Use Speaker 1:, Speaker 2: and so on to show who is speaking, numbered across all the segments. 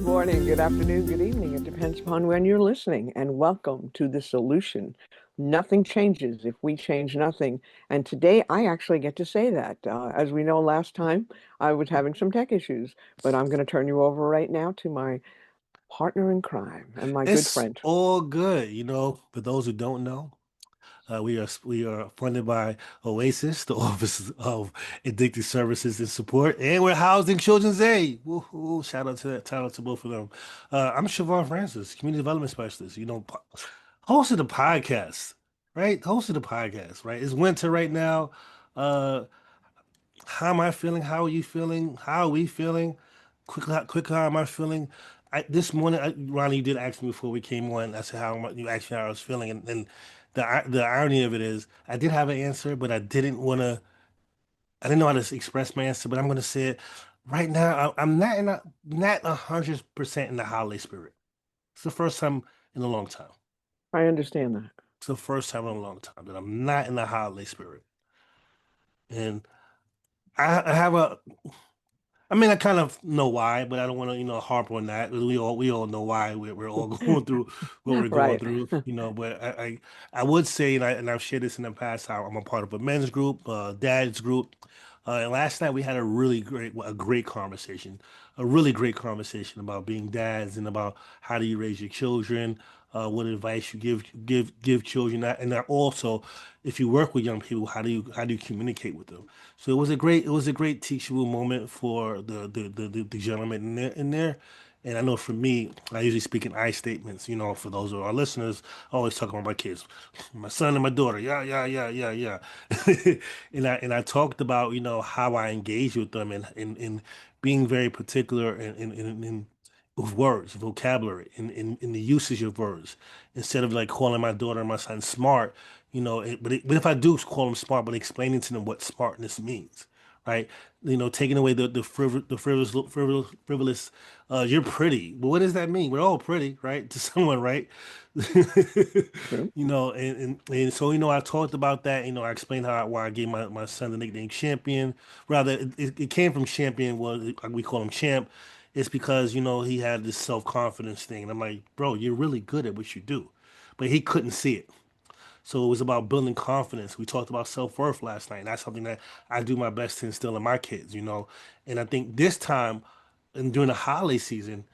Speaker 1: Good morning, good afternoon, good evening. It depends upon when you're listening. And welcome to The Solution. Nothing changes if we change nothing. And today I actually get to say that. As we know, last time I was having some tech issues, but I'm going to turn you over right now to my partner in crime and my good
Speaker 2: It's
Speaker 1: friend.
Speaker 2: all good, For those who don't know, we are funded by Oasis, the Office of Addicted Services and Support, and we're housed in Children's Aid. Woo-hoo, shout out to that, shout out to both of them. I'm Shavar Francis, Community Development Specialist. Host of the podcast, right? Host of the podcast, right? It's winter right now. Uh, how am I feeling? How are you feeling? How are we feeling? Quick, how am I feeling? This morning, Ronnie, you did ask me before we came on. I said, you asked me how I was feeling. And the irony of it is, I did have an answer, but I didn't know how to express my answer, but I'm going to say it right now. I'm not 100% in the holiday spirit. It's the first time in a long time.
Speaker 1: I understand that.
Speaker 2: It's the first time in a long time that I'm not in the holiday spirit. And I have I mean, I kind of know why, but I don't want to, harp on that. We all know why we're all going through what we're going
Speaker 1: Right.
Speaker 2: through, But I would say, and I've shared this in the past, how I'm a part of a men's group, dad's group, and last night we had a great conversation, a really great conversation about being dads and about how do you raise your children, what advice you give children, and that also, if you work with young people, how do you communicate with them? So it was a great teachable moment for the gentleman in there. And I know for me, I usually speak in I statements, for those of our listeners, I always talk about my kids, my son and my daughter. Yeah, yeah, yeah, yeah, yeah. And I talked about, how I engage with them and being very particular in with words, vocabulary, in the usage of words. Instead of like calling my daughter and my son smart, but if I do call them smart, but explaining to them what smartness means, right? Taking away the frivolous. You're pretty, but what does that mean? We're all pretty, right? To someone, right?
Speaker 1: True.
Speaker 2: And so I talked about that. I explained why I gave my son the nickname Champion. Rather, it came from Champion. Was we call him Champ. It's because he had this self-confidence thing, and I'm like, bro, you're really good at what you do, but he couldn't see it. So it was about building confidence. We talked about self-worth last night, and that's something that I do my best to instill in my kids. And I think this time, and during the holiday season,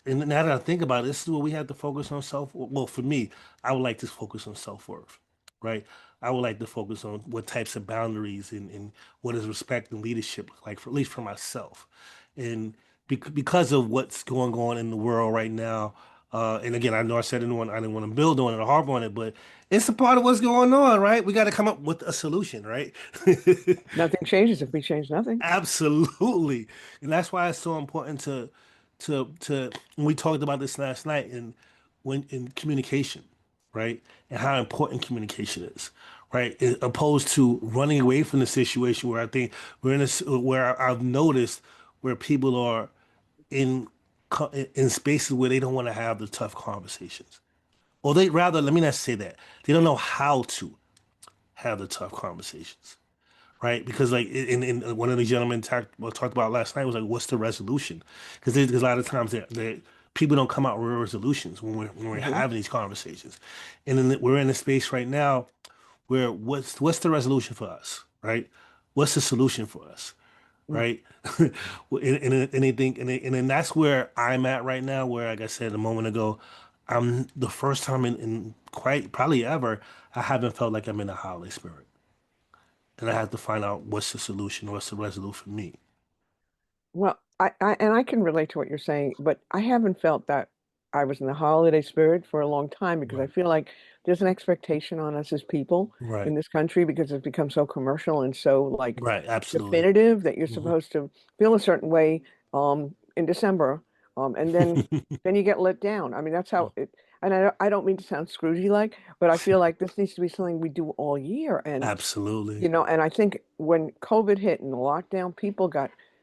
Speaker 2: and now that I think about it, this is where we have to focus on self. Well, for me, I would like to focus on self-worth, right? I would like to focus on what types of boundaries and what does respect and leadership look like, at least for myself. And because of what's going on in the world right now, and again, I know I didn't want to build on it or harp on it, but it's a part of what's going on, right? We got to come up with a solution, right?
Speaker 1: Nothing changes if we change nothing.
Speaker 2: Absolutely. And that's why it's so important to and we talked about this last night in communication, right? And how important communication is, right? Opposed to running away from the situation where I think we're in this where I've noticed where people are in in spaces where they don't want to have the tough conversations. Or they rather, let me not say that. They don't know how to have the tough conversations, right? Because like in one of the gentlemen talked about last night was like, what's the resolution? Because there's a lot of times that people don't come out with resolutions when we're
Speaker 1: Hmm.
Speaker 2: having these conversations, and then we're in a space right now where what's the resolution for us, right? What's the solution for us, right? And then that's where I'm at right now. Where, like I said a moment ago, I'm the first time in quite probably ever I haven't felt like I'm in a holiday spirit and I have to find out what's the solution, what's the resolution for me.
Speaker 1: Well, I can relate to what you're saying, but I haven't felt that I was in the holiday spirit for a long time because I
Speaker 2: Right.
Speaker 1: feel like there's an expectation on us as people in
Speaker 2: Right.
Speaker 1: this country because it's become so commercial and so like
Speaker 2: Right. Absolutely.
Speaker 1: definitive that you're
Speaker 2: Hmm.
Speaker 1: supposed to feel a certain way in December and then you get let down. I mean, that's how it, and I don't mean to sound Scroogey like, but I feel like this needs to be something we do all year. And
Speaker 2: Absolutely.
Speaker 1: and I think when COVID hit and the lockdown,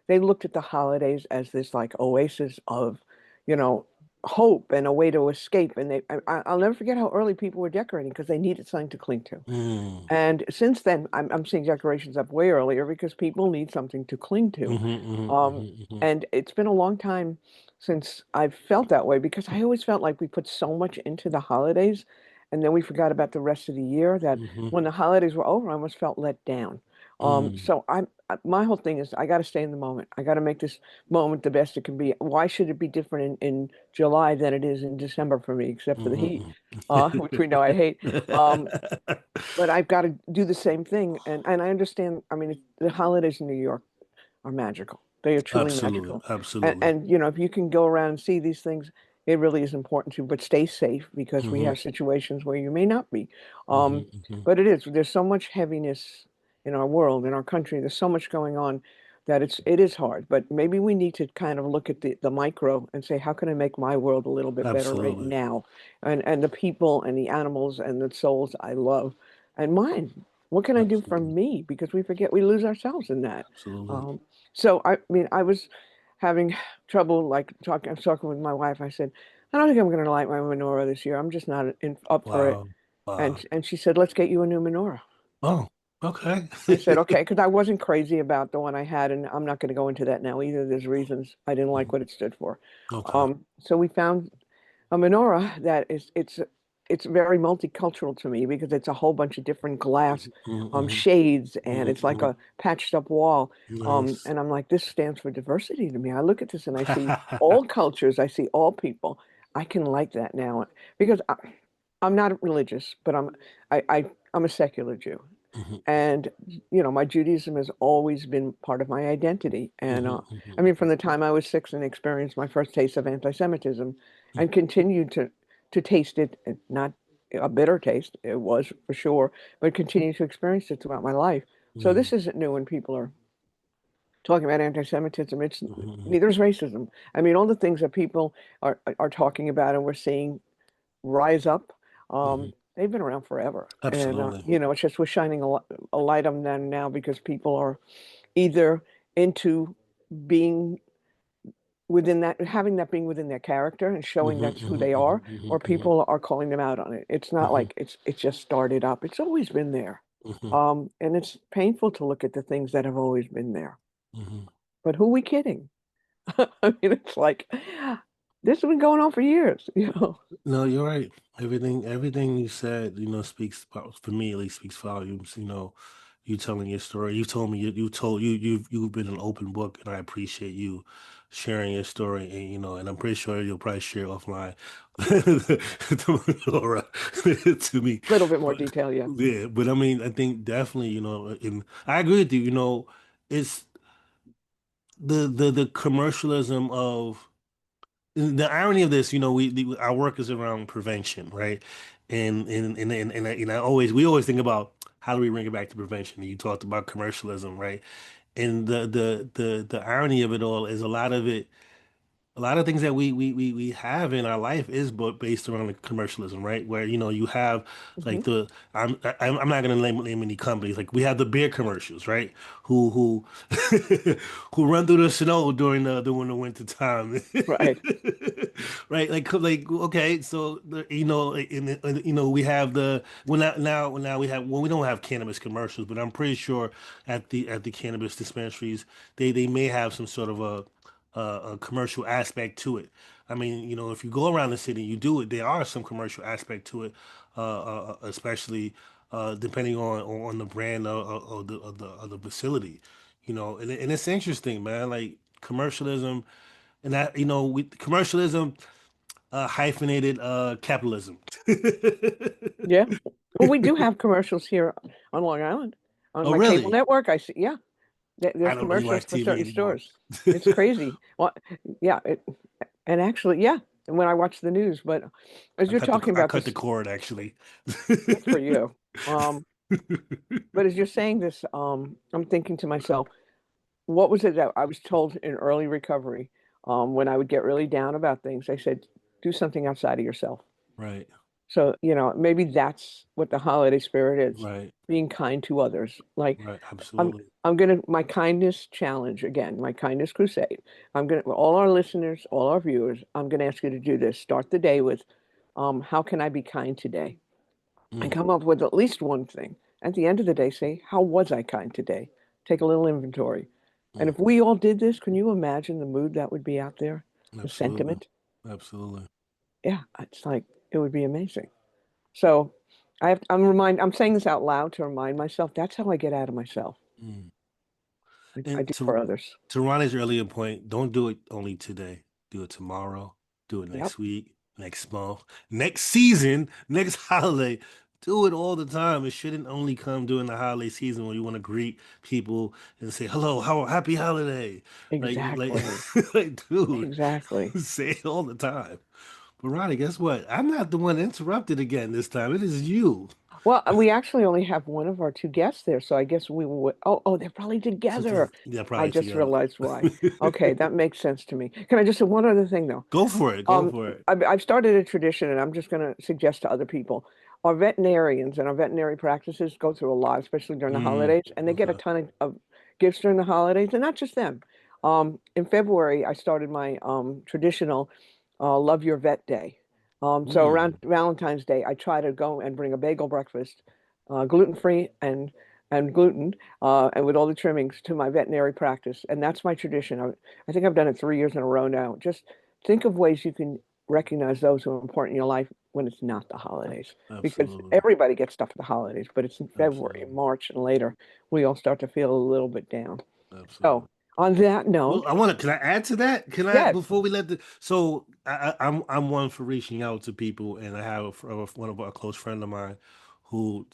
Speaker 1: they looked at the holidays as this like oasis of, you know, hope and a way to escape. And I'll never forget how early people were decorating because they needed something to cling to.
Speaker 2: Mm.
Speaker 1: And since then, I'm seeing decorations up way earlier because people need something to cling to.
Speaker 2: Hmm. Hmm.
Speaker 1: Um,
Speaker 2: Hmm.
Speaker 1: and it's been a long time. since I've felt that way because I always felt like we put so much into the holidays and then we forgot about the rest of the year that
Speaker 2: Hmm.
Speaker 1: when the holidays were over, I almost felt let down.
Speaker 2: Mm.
Speaker 1: So my whole thing is I got to stay in the moment. I got to make this moment the best it can be. Why should it be different in July than it is in December for me, except for the heat,
Speaker 2: Mhm.
Speaker 1: which we know I hate. But I've got to do the same thing. And I understand, I mean, the holidays in New York are magical. They are truly
Speaker 2: Absolutely,
Speaker 1: magical.
Speaker 2: absolutely.
Speaker 1: And if you can go around and see these things, it really is important to, but stay safe because we
Speaker 2: Hmm.
Speaker 1: have situations where you may not be.
Speaker 2: Hmm.
Speaker 1: Um,
Speaker 2: Hmm.
Speaker 1: but it is, there's so much heaviness in our world, in our country. There's so much going on that it is hard. But maybe we need to kind of look at the micro and say, how can I make my world a little bit better right
Speaker 2: Absolutely,
Speaker 1: now? And the people and the animals and the souls I love and mine. What can I do for
Speaker 2: absolutely,
Speaker 1: me? Because we forget we lose ourselves in that.
Speaker 2: absolutely.
Speaker 1: Um, so I mean, I was having trouble like talking. I was talking with my wife. I said, I don't think I'm going to light my menorah this year. I'm just not up for it.
Speaker 2: Wow, wow.
Speaker 1: And she said, let's get you a new menorah.
Speaker 2: Oh, okay.
Speaker 1: I said, okay, because I wasn't crazy about the one I had, and I'm not going to go into that now either. There's reasons I didn't like what it stood for.
Speaker 2: Okay.
Speaker 1: So we found a menorah that is it's very multicultural to me because it's a whole bunch of different glass
Speaker 2: Hmm.
Speaker 1: shades and it's like
Speaker 2: Hmm.
Speaker 1: a patched up wall.
Speaker 2: Nice.
Speaker 1: And I'm like, this stands for diversity to me. I look at this and I see all cultures, I see all people. I can like that now because I'm not religious, but I'm a secular Jew.
Speaker 2: Hmm.
Speaker 1: And my Judaism has always been part of my identity. And
Speaker 2: Hmm.
Speaker 1: I mean, from
Speaker 2: Hmm.
Speaker 1: the time I was 6 and experienced my first taste of anti-Semitism, and continued to taste it, and not a bitter taste, it was for sure, but continued to experience it throughout my life. So
Speaker 2: Hmm.
Speaker 1: this isn't new when people are talking about anti-Semitism. It's
Speaker 2: Hmm.
Speaker 1: neither is racism. I mean, all the things that people are talking about and we're seeing rise up,
Speaker 2: Hmm.
Speaker 1: they've been around forever. And
Speaker 2: Absolutely.
Speaker 1: it's just we're shining a light on them now because people are either into being within that, having that being within their character and showing
Speaker 2: Hmm.
Speaker 1: that's who
Speaker 2: Hmm.
Speaker 1: they
Speaker 2: Hmm.
Speaker 1: are, or
Speaker 2: Hmm.
Speaker 1: people are calling them out on it. It's not
Speaker 2: Hmm.
Speaker 1: like it just started up. It's always been there.
Speaker 2: Hmm.
Speaker 1: And it's painful to look at the things that have always been there.
Speaker 2: Hmm.
Speaker 1: But who are we kidding? I mean, it's like this has been going on for years.
Speaker 2: No, you're right. Everything you said, speaks for me at least speaks volumes. You telling your story. You told me you've been an open book, and I appreciate you sharing your story. And and I'm pretty sure you'll probably share offline Laura to me.
Speaker 1: A little bit more
Speaker 2: But
Speaker 1: detail, yeah.
Speaker 2: yeah, but I mean, I think definitely, and I agree with you. It's the commercialism of the irony of this, our work is around prevention, right? And we always think about how do we bring it back to prevention. And you talked about commercialism, right? And the irony of it all is a lot of things that we have in our life is based around the commercialism, right? Where you have
Speaker 1: Hmm.
Speaker 2: like I'm not gonna name any companies. Like we have the beer commercials, right? Who who run through the snow during the winter time,
Speaker 1: Right.
Speaker 2: right? Like okay, so we have the well now we don't have cannabis commercials, but I'm pretty sure at the cannabis dispensaries they may have some sort of a commercial aspect to it. I mean, if you go around the city, you do it. There are some commercial aspect to it, especially depending on the brand of the facility. And it's interesting, man. Like commercialism, and that commercialism hyphenated capitalism.
Speaker 1: Yeah. Well, we do have commercials here on Long Island. On
Speaker 2: Oh,
Speaker 1: my cable
Speaker 2: really?
Speaker 1: network, I see, yeah,
Speaker 2: I
Speaker 1: there's
Speaker 2: don't really
Speaker 1: commercials
Speaker 2: watch
Speaker 1: for
Speaker 2: TV
Speaker 1: certain
Speaker 2: anymore.
Speaker 1: stores. It's crazy. Well, yeah, and actually, yeah, and when I watch the news, but as you're talking
Speaker 2: I
Speaker 1: about
Speaker 2: cut the
Speaker 1: this,
Speaker 2: cord actually.
Speaker 1: good for you. Um, but as you're saying this, I'm thinking to myself, what was it that I was told in early recovery, when I would get really down about things? I said, do something outside of yourself.
Speaker 2: Right,
Speaker 1: So, maybe that's what the holiday spirit is,
Speaker 2: right,
Speaker 1: being kind to others. Like
Speaker 2: right.
Speaker 1: I'm
Speaker 2: Absolutely.
Speaker 1: I'm gonna my kindness challenge again, my kindness crusade. I'm gonna all our listeners, all our viewers, I'm gonna ask you to do this. Start the day with, how can I be kind today? And
Speaker 2: Mm,
Speaker 1: come up with at least one thing. At the end of the day, say, how was I kind today? Take a little inventory. And
Speaker 2: mm.
Speaker 1: if we all did this, can you imagine the mood that would be out there? the
Speaker 2: Absolutely.
Speaker 1: sentiment.
Speaker 2: Absolutely.
Speaker 1: Yeah, it's like it would be amazing. So I'm saying this out loud to remind myself that's how I get out of myself.
Speaker 2: Mm.
Speaker 1: I
Speaker 2: And
Speaker 1: do for others.
Speaker 2: to Ronnie's earlier point, don't do it only today. Do it tomorrow. Do it
Speaker 1: Yep,
Speaker 2: next week, next month, next season, next holiday. Do it all the time. It shouldn't only come during the holiday season when you want to greet people and say, "Hello, how happy holiday." Like,
Speaker 1: exactly.
Speaker 2: like, dude,
Speaker 1: Exactly.
Speaker 2: say it all the time. But Ronnie, guess what? I'm not the one interrupted again this time. It is you.
Speaker 1: Well, we actually only have one of our two guests there, so I guess we would. Oh, they're probably together.
Speaker 2: Yeah,
Speaker 1: I
Speaker 2: probably
Speaker 1: just
Speaker 2: together.
Speaker 1: realized why. Okay, that makes sense to me. Can I just say one other thing though?
Speaker 2: Go for it. Go for it.
Speaker 1: I've started a tradition, and I'm just going to suggest to other people. Our veterinarians and our veterinary practices go through a lot, especially during the
Speaker 2: Mm,
Speaker 1: holidays, and they get a
Speaker 2: okay.
Speaker 1: ton of gifts during the holidays, and not just them. In February, I started my traditional Love Your Vet Day. So around
Speaker 2: Mm,
Speaker 1: Valentine's Day, I try to go and bring a bagel breakfast, gluten-free and gluten, and with all the trimmings to my veterinary practice, and that's my tradition. I think I've done it 3 years in a row now. Just think of ways you can recognize those who are important in your life when it's not the holidays. Because
Speaker 2: absolutely.
Speaker 1: everybody gets stuff at the holidays, but it's in February,
Speaker 2: Absolutely.
Speaker 1: March, and later we all start to feel a little bit down. So,
Speaker 2: Absolutely.
Speaker 1: on that
Speaker 2: Well,
Speaker 1: note,
Speaker 2: can I add to that? Can I,
Speaker 1: yes.
Speaker 2: before we let so I'm one for reaching out to people, and I have one of our close friend of mine who,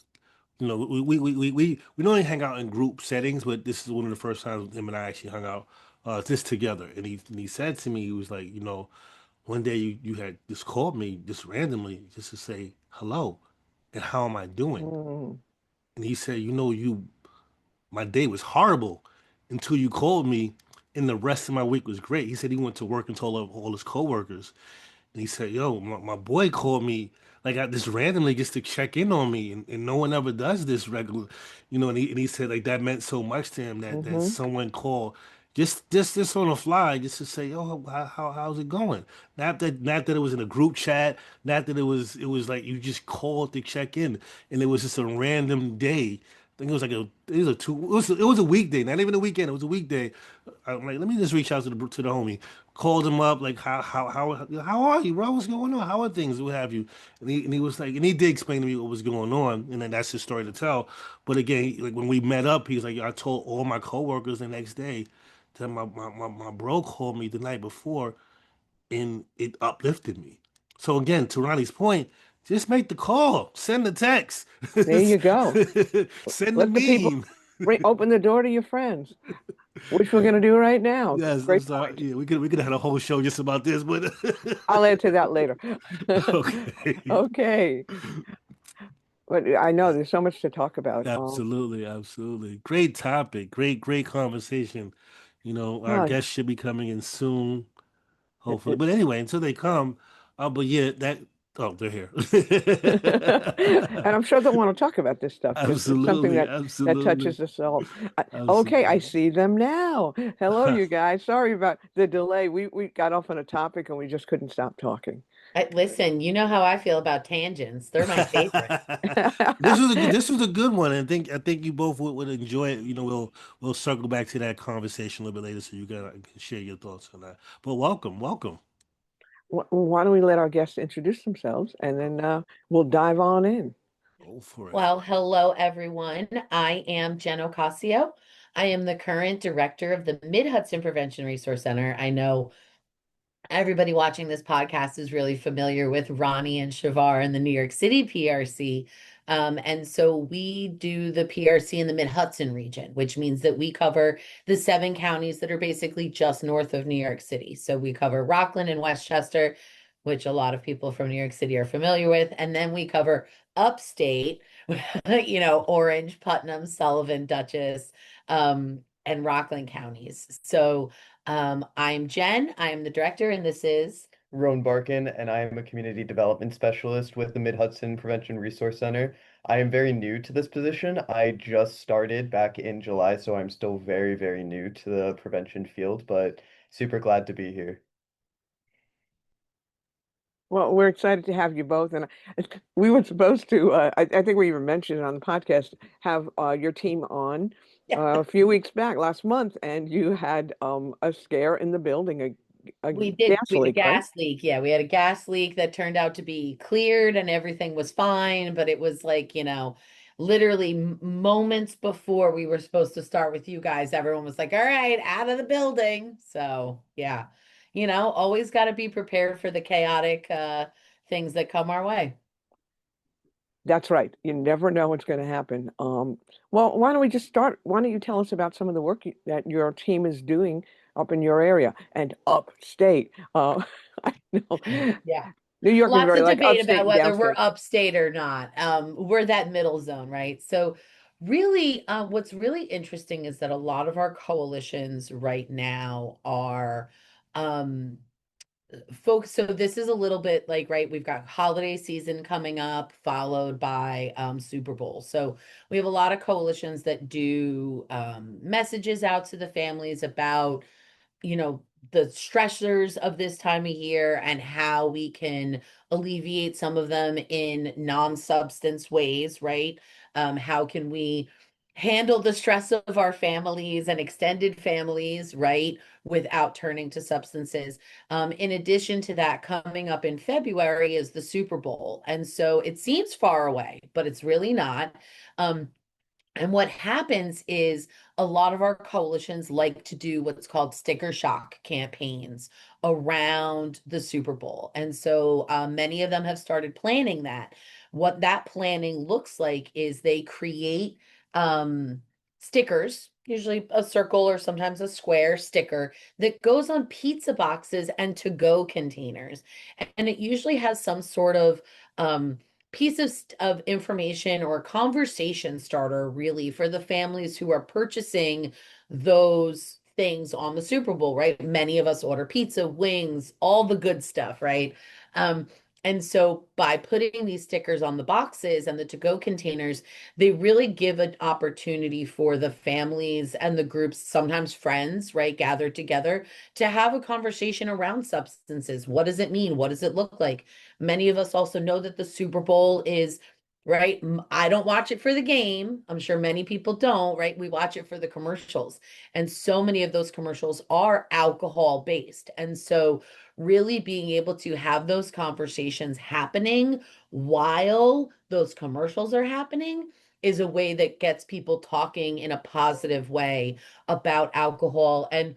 Speaker 2: we normally hang out in group settings, but this is one of the first times him and I actually hung out, just together. And he said to me, he was like, one day you had just called me just randomly just to say hello and how am I doing?
Speaker 1: Mm,
Speaker 2: And he said, my day was horrible until you called me, and the rest of my week was great. He said he went to work and told all his coworkers, and he said, "Yo, my boy called me like this randomly just to check in on me, and no one ever does this regular, And he said like that meant so much to him that
Speaker 1: hmm
Speaker 2: someone called just on the fly just to say, "Yo, how's it going?" Not that it was in a group chat, not that it was like you just called to check in, and it was just a random day. I think it was like it was a weekday, not even a weekend. It was a weekday. I'm like, let me just reach out to the homie. Called him up, like, how are you, bro? What's going on? How are things? What have you? And he was like, and he did explain to me what was going on, and then that's his story to tell. But again, like when we met up, he was like, I told all my coworkers the next day that my bro called me the night before, and it uplifted me. So again, to Ronnie's point, just make the call, send the text,
Speaker 1: There you go.
Speaker 2: send the
Speaker 1: Let the people
Speaker 2: meme.
Speaker 1: open the door to your friends, which we're going to do right now.
Speaker 2: Yes, I'm
Speaker 1: Great
Speaker 2: sorry.
Speaker 1: point.
Speaker 2: Yeah, we could have had a whole show just about this, but
Speaker 1: I'll add to that later.
Speaker 2: okay.
Speaker 1: Okay. But I know there's so much to talk about.
Speaker 2: Absolutely, absolutely. Great topic. Great conversation. Our
Speaker 1: Hi.
Speaker 2: guests should be coming in soon,
Speaker 1: It-
Speaker 2: hopefully.
Speaker 1: it-
Speaker 2: But anyway, until they come, but yeah, they're here.
Speaker 1: And I'm sure they'll want to talk about this stuff because it's something
Speaker 2: Absolutely,
Speaker 1: that
Speaker 2: absolutely,
Speaker 1: touches us all. Okay, I
Speaker 2: absolutely.
Speaker 1: see them now. Hello, you guys. Sorry about the delay. We got off on a topic and we just couldn't stop talking.
Speaker 3: Listen, you know how I feel about tangents. They're my favorite.
Speaker 2: This was a good one. I think you both would enjoy it. We'll circle back to that conversation a little bit later, so you can share your thoughts on that. But welcome.
Speaker 1: Why don't we let our guests introduce themselves and then we'll dive on in.
Speaker 2: Go for it.
Speaker 3: Well, hello, everyone. I am Jen Ocasio. I am the current director of the Mid-Hudson Prevention Resource Center. I know everybody watching this podcast is really familiar with Ronni and Chevar and the New York City PRC. And so we do the PRC in the Mid-Hudson region, which means that we cover the 7 counties that are basically just north of New York City. So we cover Rockland and Westchester, which a lot of people from New York City are familiar with. And then we cover upstate, Orange, Putnam, Sullivan, Dutchess, and Rockland counties. So I'm Jen. I am the director, and this is
Speaker 4: Roan Barkin, and I am a community development specialist with the Mid-Hudson Prevention Resource Center. I am very new to this position. I just started back in July, so I'm still very, very new to the prevention field, but super glad to be here.
Speaker 1: Well, we're excited to have you both, and we were supposed to. I think we even mentioned it on the podcast. Have your team on
Speaker 3: yeah.
Speaker 1: a few weeks back, last month, and you had a scare in the building.
Speaker 3: We did
Speaker 1: gas
Speaker 3: we had a
Speaker 1: leak, right?
Speaker 3: gas leak. Yeah, we had a gas leak that turned out to be cleared and everything was fine, but it was like, literally moments before we were supposed to start with you guys, everyone was like, "All right, out of the building." So, yeah. Always got to be prepared for the chaotic things that come our way.
Speaker 1: That's right. You never know what's going to happen. Well, why don't we just start? Why don't you tell us about some of the work that your team is doing up in your area and upstate? I know
Speaker 3: Yeah.
Speaker 1: New York is
Speaker 3: Lots
Speaker 1: very
Speaker 3: of
Speaker 1: like
Speaker 3: debate
Speaker 1: upstate
Speaker 3: about
Speaker 1: and
Speaker 3: whether we're
Speaker 1: downstate.
Speaker 3: upstate or not. We're that middle zone, right? So really, what's really interesting is that a lot of our coalitions right now are um folks. So this is a little bit like, right, we've got holiday season coming up, followed by Super Bowl. So we have a lot of coalitions that do messages out to the families about you know, the stressors of this time of year and how we can alleviate some of them in non-substance ways, right? How can we handle the stress of our families and extended families, right, without turning to substances? In addition to that, coming up in February is the Super Bowl. And so it seems far away, but it's really not. Um, and what happens is a lot of our coalitions like to do what's called sticker shock campaigns around the Super Bowl. And so many of them have started planning that. What that planning looks like is they create stickers, usually a circle or sometimes a square sticker that goes on pizza boxes and to-go containers. And it usually has some sort of piece of information or conversation starter really for the families who are purchasing those things on the Super Bowl, right? Many of us order pizza, wings, all the good stuff, right? Um, and so by putting these stickers on the boxes and the to-go containers, they really give an opportunity for the families and the groups, sometimes friends, right, gathered together to have a conversation around substances. What does it mean? What does it look like? Many of us also know that the Super Bowl is, right? I don't watch it for the game. I'm sure many people don't, right? We watch it for the commercials. And so many of those commercials are alcohol based. And so, really being able to have those conversations happening while those commercials are happening is a way that gets people talking in a positive way about alcohol and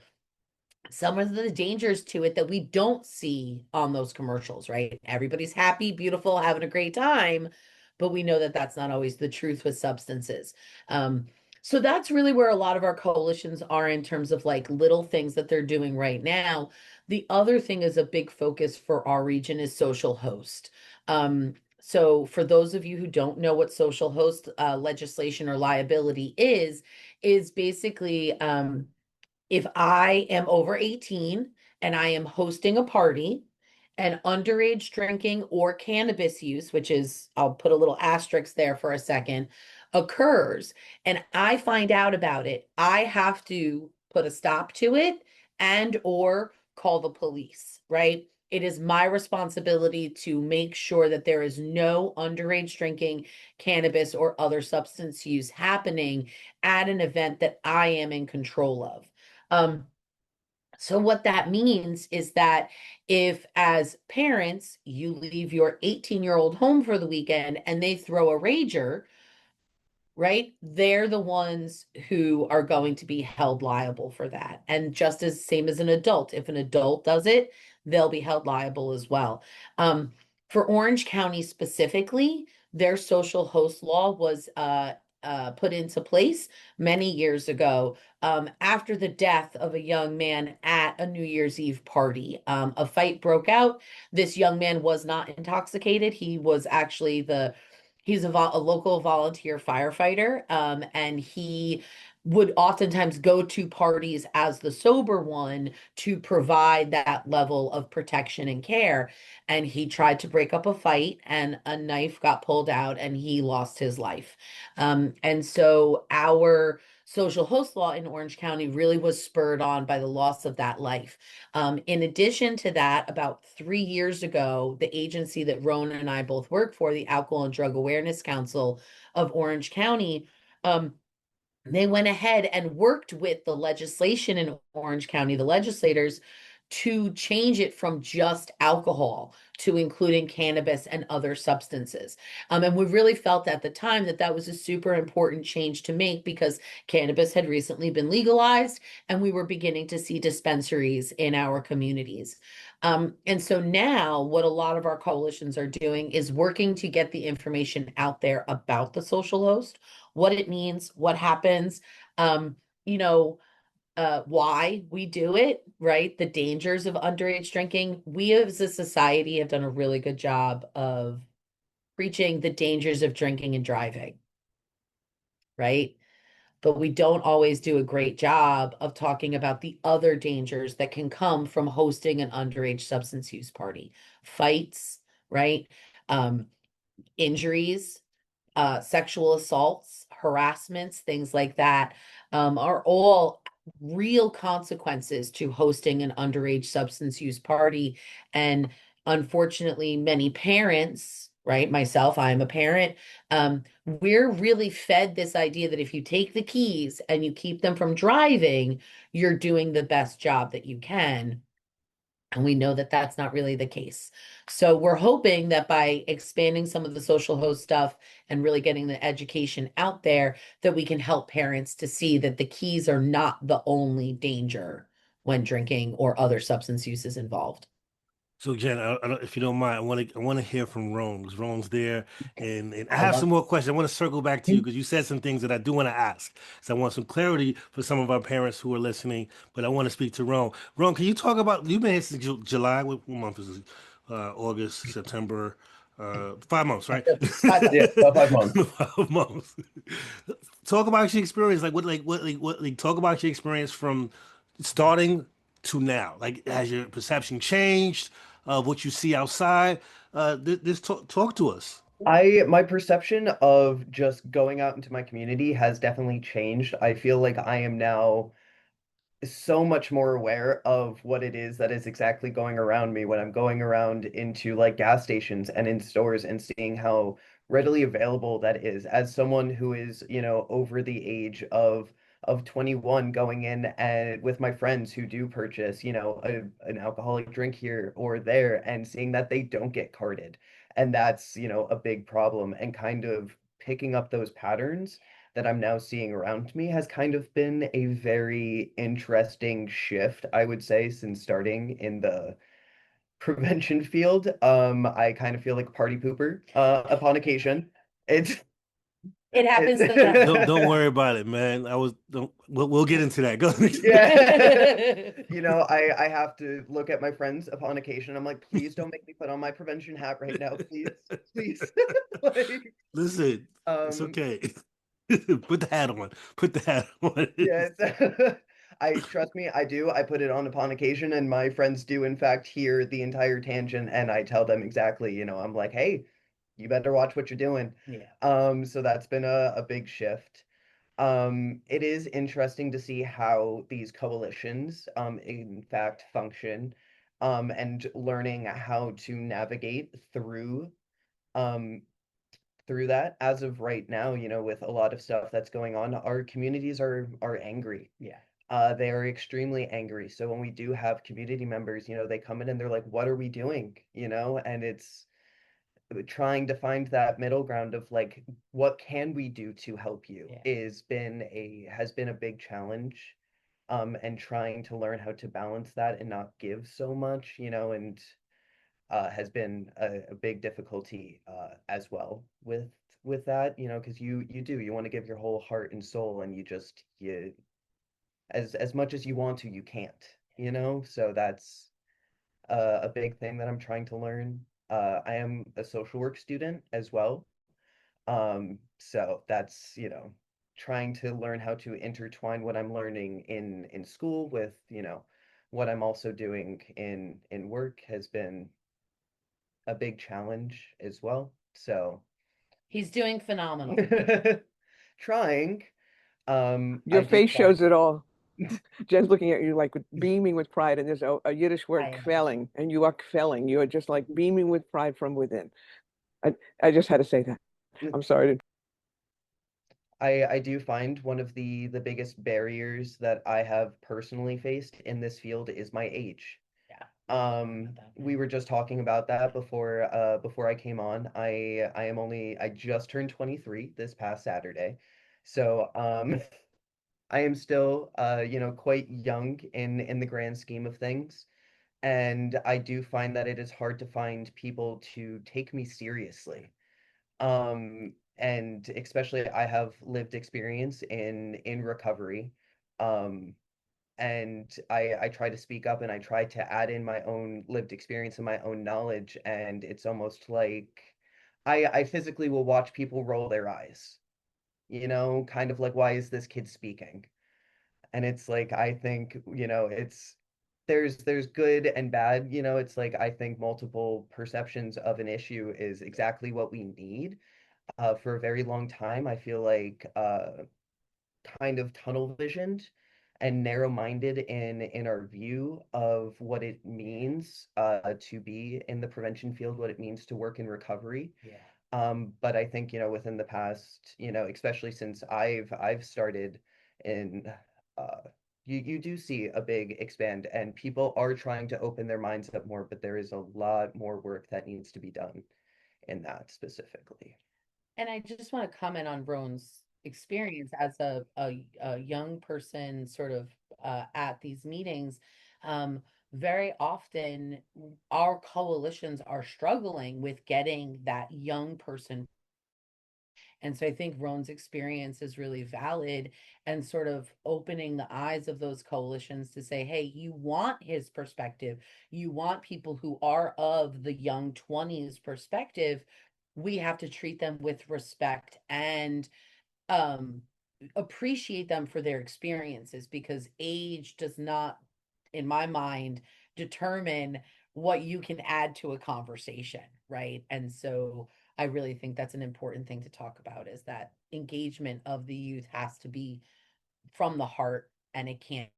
Speaker 3: some of the dangers to it that we don't see on those commercials, right? Everybody's happy, beautiful, having a great time, but we know that that's not always the truth with substances. Um, so that's really where a lot of our coalitions are in terms of like little things that they're doing right now. The other thing is a big focus for our region is social host. So for those of you who don't know what social host legislation or liability is basically if I am over 18 and I am hosting a party and underage drinking or cannabis use, which is, I'll put a little asterisk there for a second, occurs, and I find out about it, I have to put a stop to it and or call the police, right? It is my responsibility to make sure that there is no underage drinking, cannabis, or other substance use happening at an event that I am in control of. Um, so what that means is that if as parents you leave your 18-year-old home for the weekend and they throw a rager, right? They're the ones who are going to be held liable for that. And just as same as an adult, if an adult does it, they'll be held liable as well. For Orange County specifically, their social host law was put into place many years ago after the death of a young man at a New Year's Eve party. A fight broke out. This young man was not intoxicated. He was actually he's a local volunteer firefighter, and he would oftentimes go to parties as the sober one to provide that level of protection and care. And he tried to break up a fight, and a knife got pulled out, and he lost his life. And so our social host law in Orange County really was spurred on by the loss of that life. In addition to that, about 3 years ago, the agency that Roan and I both work for, the Alcohol and Drug Awareness Council of Orange County, they went ahead and worked with the legislation in Orange County, the legislators, to change it from just alcohol to including cannabis and other substances. And we really felt at the time that that was a super important change to make because cannabis had recently been legalized and we were beginning to see dispensaries in our communities. And so now what a lot of our coalitions are doing is working to get the information out there about the social host, what it means, what happens, you know, why we do it, right? The dangers of underage drinking. We as a society have done a really good job of preaching the dangers of drinking and driving, right? But we don't always do a great job of talking about the other dangers that can come from hosting an underage substance use party. Fights, right? Injuries, sexual assaults, harassments, things like that, are all real consequences to hosting an underage substance use party. And unfortunately, many parents, right? Myself, I am a parent. We're really fed this idea that if you take the keys and you keep them from driving, you're doing the best job that you can. And we know that that's not really the case. So we're hoping that by expanding some of the social host stuff and really getting the education out there, that we can help parents to see that the keys are not the only danger when drinking or other substance use is involved.
Speaker 2: So Jen, if you don't mind, I want to hear from Roan because Roan's there, and I
Speaker 4: I
Speaker 2: have
Speaker 4: love
Speaker 2: some more questions. I want to circle back to you because you said some things that I do want to ask. So I want some clarity for some of our parents who are listening, but I want to speak to Roan. Roan, can you talk about you've been here since July? What month is it? August, September, 5 months, right?
Speaker 4: yeah, about 5 months.
Speaker 2: 5 months. Talk about your experience. Talk about your experience from starting to now. Like, has your perception changed of what you see outside? This talk to us.
Speaker 4: My perception of just going out into my community has definitely changed. I feel like I am now so much more aware of what it is that is exactly going around me when I'm going around into like gas stations and in stores and seeing how readily available that is. As someone who is, over the age of 21 going in and with my friends who do purchase, an alcoholic drink here or there and seeing that they don't get carded. And that's, a big problem and kind of picking up those patterns that I'm now seeing around me has kind of been a very interesting shift, I would say, since starting in the prevention field. I kind of feel like a party pooper upon occasion. It's
Speaker 3: It happens to the best of
Speaker 2: Don't
Speaker 3: us.
Speaker 2: worry about it, man. We'll get into that. Go.
Speaker 4: yeah. I have to look at my friends upon occasion. I'm like, please don't make me put on my prevention hat right now, please, please. Like,
Speaker 2: Listen, it's
Speaker 4: um,
Speaker 2: okay. Put the hat on. Put the hat on.
Speaker 4: yes. I trust me, I do. I put it on upon occasion, and my friends do, in fact, hear the entire tangent, and I tell them exactly, I'm like, hey, you better watch what you're doing.
Speaker 3: Yeah.
Speaker 4: So that's been a big shift. It is interesting to see how these coalitions, in fact, function, and learning how to navigate um, through that. As of right now, with a lot of stuff that's going on, our communities are angry.
Speaker 3: Yeah.
Speaker 4: They are extremely angry. So when we do have community members, they come in and they're like, "What are we doing?" And it's trying to find that middle ground of like, what can we do to help you
Speaker 3: Yeah.
Speaker 4: has been a big challenge. And trying to learn how to balance that and not give so much, and has been a big difficulty as well with that, because you want to give your whole heart and soul, and you as much as you want to, you can't, so that's a big thing that I'm trying to learn. I am a social work student as well, so that's trying to learn how to intertwine what I'm learning in school with what I'm also doing in work has been a big challenge as well. So
Speaker 3: He's doing phenomenal.
Speaker 4: trying.
Speaker 1: Your
Speaker 4: I do
Speaker 1: face
Speaker 4: find
Speaker 1: shows it all. Jen's looking at you like beaming with pride, and there's a Yiddish
Speaker 3: I
Speaker 1: word,
Speaker 3: am.
Speaker 1: kvelling, and you are kvelling. You are just like beaming with pride from within. I, I just had to say that. I'm sorry to.
Speaker 4: I do find one of the biggest barriers that I have personally faced in this field is my age. We were just talking about that before I came on. I just turned 23 this past Saturday. So I am still quite young in the grand scheme of things. And I do find that it is hard to find people to take me seriously. And especially I have lived experience in recovery. Um, and I try to speak up and I try to add in my own lived experience and my own knowledge, and it's almost like I physically will watch people roll their eyes, kind of like, why is this kid speaking? And it's like, I think, it's there's good and bad, it's like, I think multiple perceptions of an issue is exactly what we need. For a very long time, I feel like kind of tunnel visioned and narrow-minded in our view of what it means to be in the prevention field, what it means to work in recovery.
Speaker 3: Yeah.
Speaker 4: But I think, within the past, especially since I've started in you do see a big expand, and people are trying to open their minds up more, but there is a lot more work that needs to be done in that specifically.
Speaker 3: And I just want to comment on Roan's experience as a young person sort of at these meetings. Um, Very often, our coalitions are struggling with getting that young person. And so I think Roan's experience is really valid and sort of opening the eyes of those coalitions to say, hey, you want his perspective. You want people who are of the young 20s perspective. We have to treat them with respect and um, appreciate them for their experiences, because age does not, in my mind, determine what you can add to a conversation, right? And so I really think that's an important thing to talk about, is that engagement of the youth has to be from the heart, and it can't.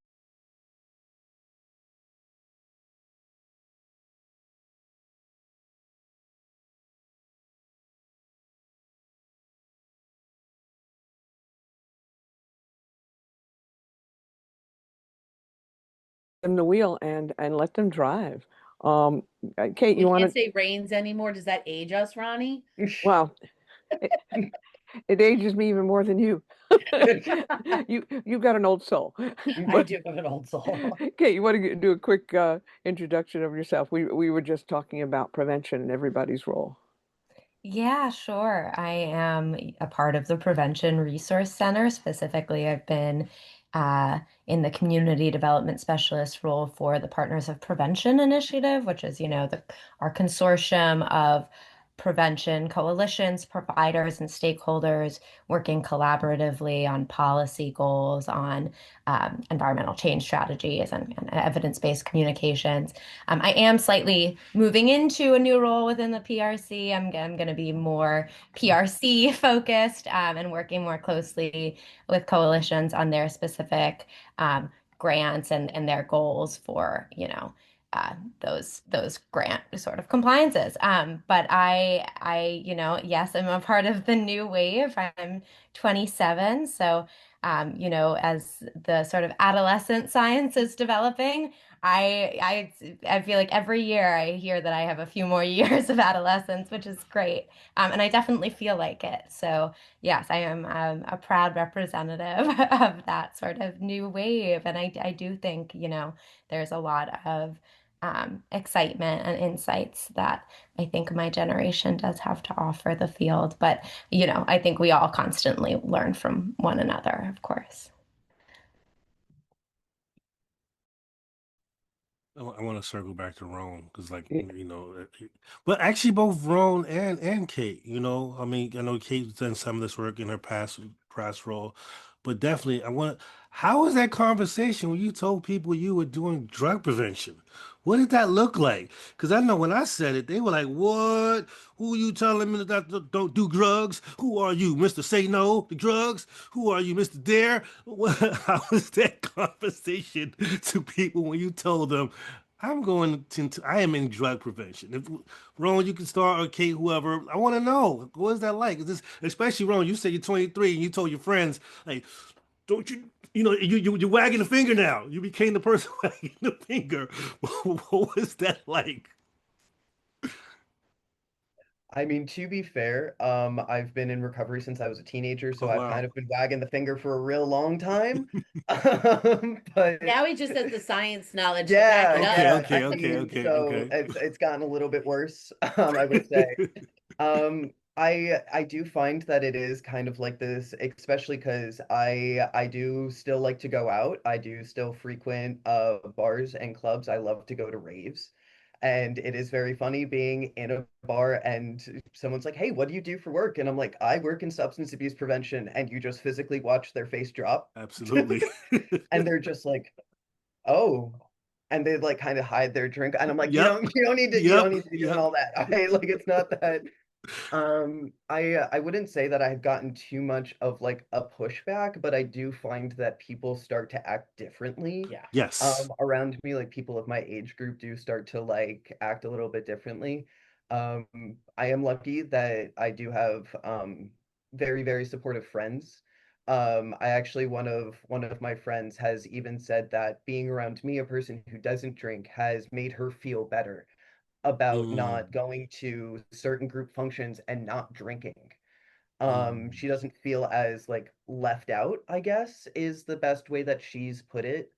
Speaker 1: Them the wheel and let them drive. Um, Kate,
Speaker 3: We
Speaker 1: you want
Speaker 3: can't
Speaker 1: to?
Speaker 3: say reins anymore. Does that age us, Ronnie?
Speaker 1: Well, it, it ages me even more than you. You've got an old soul.
Speaker 3: I
Speaker 1: But
Speaker 3: do have an old soul.
Speaker 1: Kate, you want to do a quick introduction of yourself? We were just talking about prevention and everybody's role.
Speaker 5: Yeah, sure. I am a part of the Prevention Resource Center. Specifically, I've been in the community development specialist role for the Partners of Prevention initiative, which is, our consortium of prevention coalitions, providers, and stakeholders working collaboratively on policy goals, on environmental change strategies, and evidence-based communications. I am slightly moving into a new role within the PRC. I'm going to be more PRC focused, and working more closely with coalitions on their specific grants and their goals for, those grant sort of compliances. But yes, I'm a part of the new wave. I'm 27, so as the sort of adolescent science is developing, I feel like every year I hear that I have a few more years of adolescence, which is great. And I definitely feel like it. So yes, I am a proud representative of that sort of new wave. And I do think, there's a lot of excitement and insights that I think my generation does have to offer the field. But, I think we all constantly learn from one another, of course.
Speaker 2: I want to circle back to Roan because, like,
Speaker 1: Yeah.
Speaker 2: but actually both Roan and Kate, I mean, I know Kate's done some of this work in her past role, but definitely, how was that conversation when you told people you were doing drug prevention? What did that look like? Because I know when I said it, they were like, "What? Who are you telling me that don't do drugs? Who are you, Mr. Say No to drugs? Who are you, Mr. Dare?" How was that conversation to people when you told them, I am in drug prevention. If Ron, you can start, or Kate, whoever. I want to know, what is that like? Is this, especially Ron, you said you're 23 and you told your friends, like, don't you're wagging the finger now. You became the person wagging the finger. What was that like?
Speaker 4: I mean, to be fair, I've been in recovery since I was a teenager,
Speaker 2: Oh
Speaker 4: so I've
Speaker 2: wow.
Speaker 4: kind of been wagging the finger for a real long time. But
Speaker 3: Now he just has the science knowledge to back it
Speaker 4: yeah,
Speaker 3: up.
Speaker 2: Okay,
Speaker 4: yeah.
Speaker 2: okay,
Speaker 4: I
Speaker 2: okay,
Speaker 4: mean,
Speaker 2: okay,
Speaker 4: so
Speaker 2: okay.
Speaker 4: it's gotten a little bit worse, I would say. I do find that it is kind of like this, especially because I do still like to go out. I do still frequent bars and clubs. I love to go to raves. And it is very funny being in a bar and someone's like, "Hey, what do you do for work?" And I'm like, "I work in substance abuse prevention." And you just physically watch their face drop.
Speaker 2: Absolutely.
Speaker 4: And they're just like, "Oh." And they like kind of hide their drink. And I'm like,
Speaker 2: Yep.
Speaker 4: you don't
Speaker 2: Yep.
Speaker 4: need to be doing
Speaker 2: Yep.
Speaker 4: all that. Okay? Like it's not that I wouldn't say that I've gotten too much of like a pushback, but I do find that people start to act differently
Speaker 3: Yeah.
Speaker 2: Yes.
Speaker 4: around me. Like people of my age group do start to like act a little bit differently. Um, I am lucky that I do have very, very supportive friends. I actually one of my friends has even said that being around me, a person who doesn't drink, has made her feel better about
Speaker 2: Mm,
Speaker 4: not going to certain group functions and not drinking.
Speaker 2: mm,
Speaker 4: She doesn't feel as like left out, I guess, is the best way that she's put it.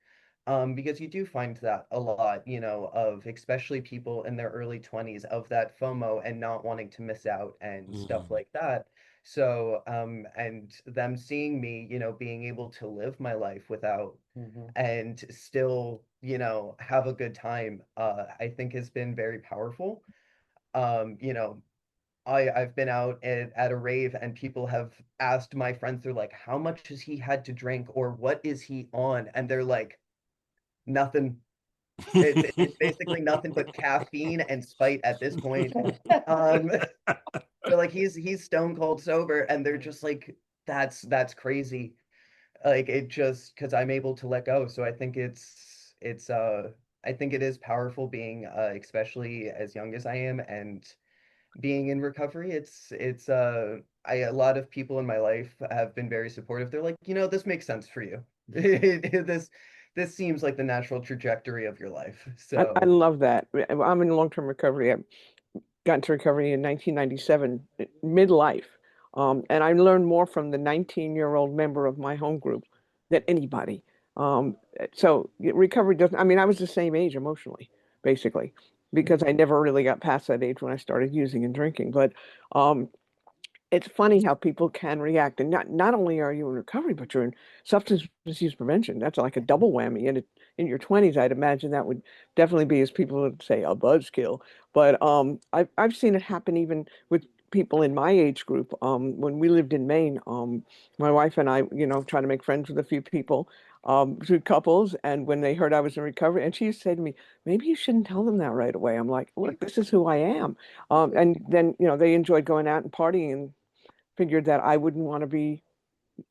Speaker 4: Because you do find that a lot, of especially people in their early 20s of that FOMO and not wanting to miss out and stuff
Speaker 2: mm,
Speaker 4: like that. So, and them seeing me, being able to live my life without
Speaker 3: Mhm.
Speaker 4: and still, have a good time, I think has been very powerful. Um, you know, I've been out at a rave and people have asked my friends, they're like, how much has he had to drink or what is he on? And they're like, nothing. It's basically nothing but caffeine and spite at this point. Um, they're like, he's stone cold sober, and they're just like, that's crazy. Like it just because I'm able to let go. So I think it's I think it is powerful being especially as young as I am and being in recovery. A lot of people in my life have been very supportive. They're like, this makes sense for you. This seems like the natural trajectory of your life.
Speaker 1: I
Speaker 4: So
Speaker 1: love that. I'm in long-term recovery. I got into recovery in 1997, midlife. And I learned more from the 19-year-old member of my home group than anybody. So recovery doesn't, I mean, I was the same age emotionally, basically, because I never really got past that age when I started using and drinking. But um, it's funny how people can react. And not only are you in recovery, but you're in substance misuse prevention. That's like a double whammy. And in your 20s, I'd imagine that would definitely be, as people would say, a buzzkill. But I've seen it happen even with people in my age group. When we lived in Maine, my wife and I, try to make friends with a few people, through couples. And when they heard I was in recovery, and she used to say to me, maybe you shouldn't tell them that right away. I'm like, look, this is who I am. And then, they enjoyed going out and partying, and figured that I wouldn't want to be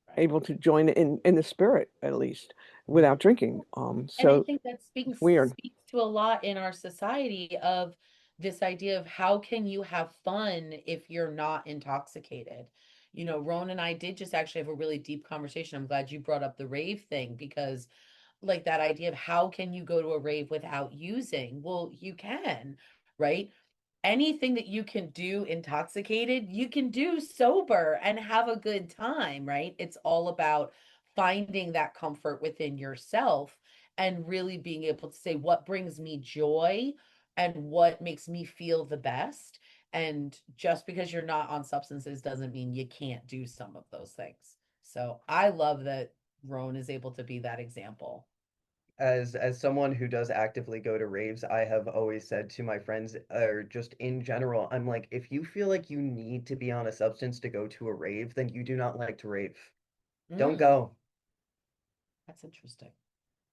Speaker 3: Right.
Speaker 1: able to join in the spirit, at least, without drinking.
Speaker 3: And I
Speaker 1: So
Speaker 3: think that speaks
Speaker 1: weird.
Speaker 3: speaks to a lot in our society of this idea of how can you have fun if you're not intoxicated. Roan and I did just actually have a really deep conversation. I'm glad you brought up the rave thing because like that idea of how can you go to a rave without using? Well, you can, right? Anything that you can do intoxicated, you can do sober and have a good time, right? It's all about finding that comfort within yourself and really being able to say what brings me joy and what makes me feel the best. And just because you're not on substances doesn't mean you can't do some of those things. So I love that Roan is able to be that example.
Speaker 4: as someone who does actively go to raves, I have always said to my friends, or just in general, I'm like, if you feel like you need to be on a substance to go to a rave, then you do not like to rave. Don't
Speaker 3: Mm,
Speaker 4: go.
Speaker 3: that's interesting.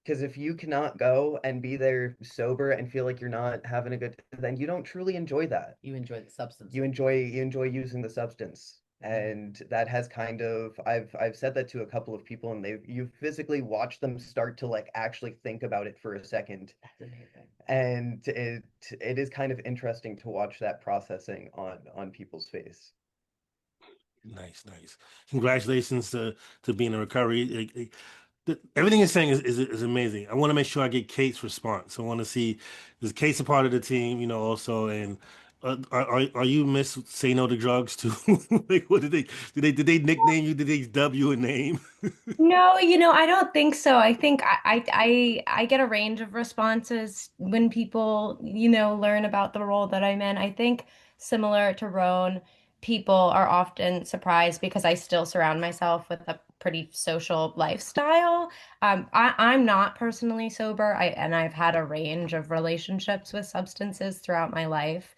Speaker 4: Because if you cannot go and be there sober and feel like you're not having a good, then you don't truly enjoy that.
Speaker 3: You enjoy the substance.
Speaker 4: You enjoy using the substance.
Speaker 3: Mhm.
Speaker 4: And that has kind of I've said that to a couple of people and you physically watch them start to like actually think about it for a second.
Speaker 3: That's amazing.
Speaker 4: And it is kind of interesting to watch that processing on people's face.
Speaker 2: Nice, nice. Congratulations to being in recovery. Everything you're saying is amazing. I want to make sure I get Kate's response. I want to see, is Kate's a part of the team, also, and are you Miss Say No to Drugs too? Like, what did they nickname you? Did they dub you a name?
Speaker 5: No, I don't think so. I think I get a range of responses when people, learn about the role that I'm in. I think similar to Roan, people are often surprised because I still surround myself with a pretty social lifestyle. I'm not personally sober. And I've had a range of relationships with substances throughout my life.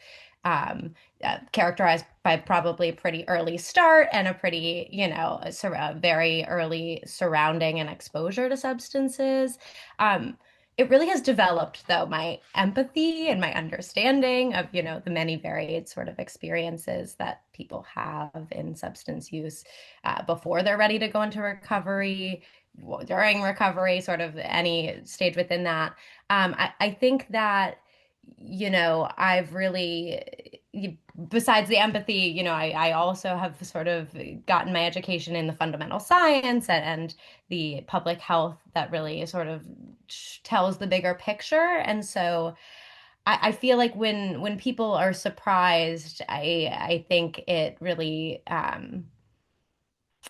Speaker 5: Characterized by probably a pretty early start and a pretty, very early surrounding and exposure to substances. Um, it really has developed, though, my empathy and my understanding of, the many varied sort of experiences that people have in substance use before they're ready to go into recovery, during recovery, sort of any stage within that. I think that I've really, besides the empathy, I also have sort of gotten my education in the fundamental science and the public health that really sort of tells the bigger picture. And so I feel like when people are surprised, I think it really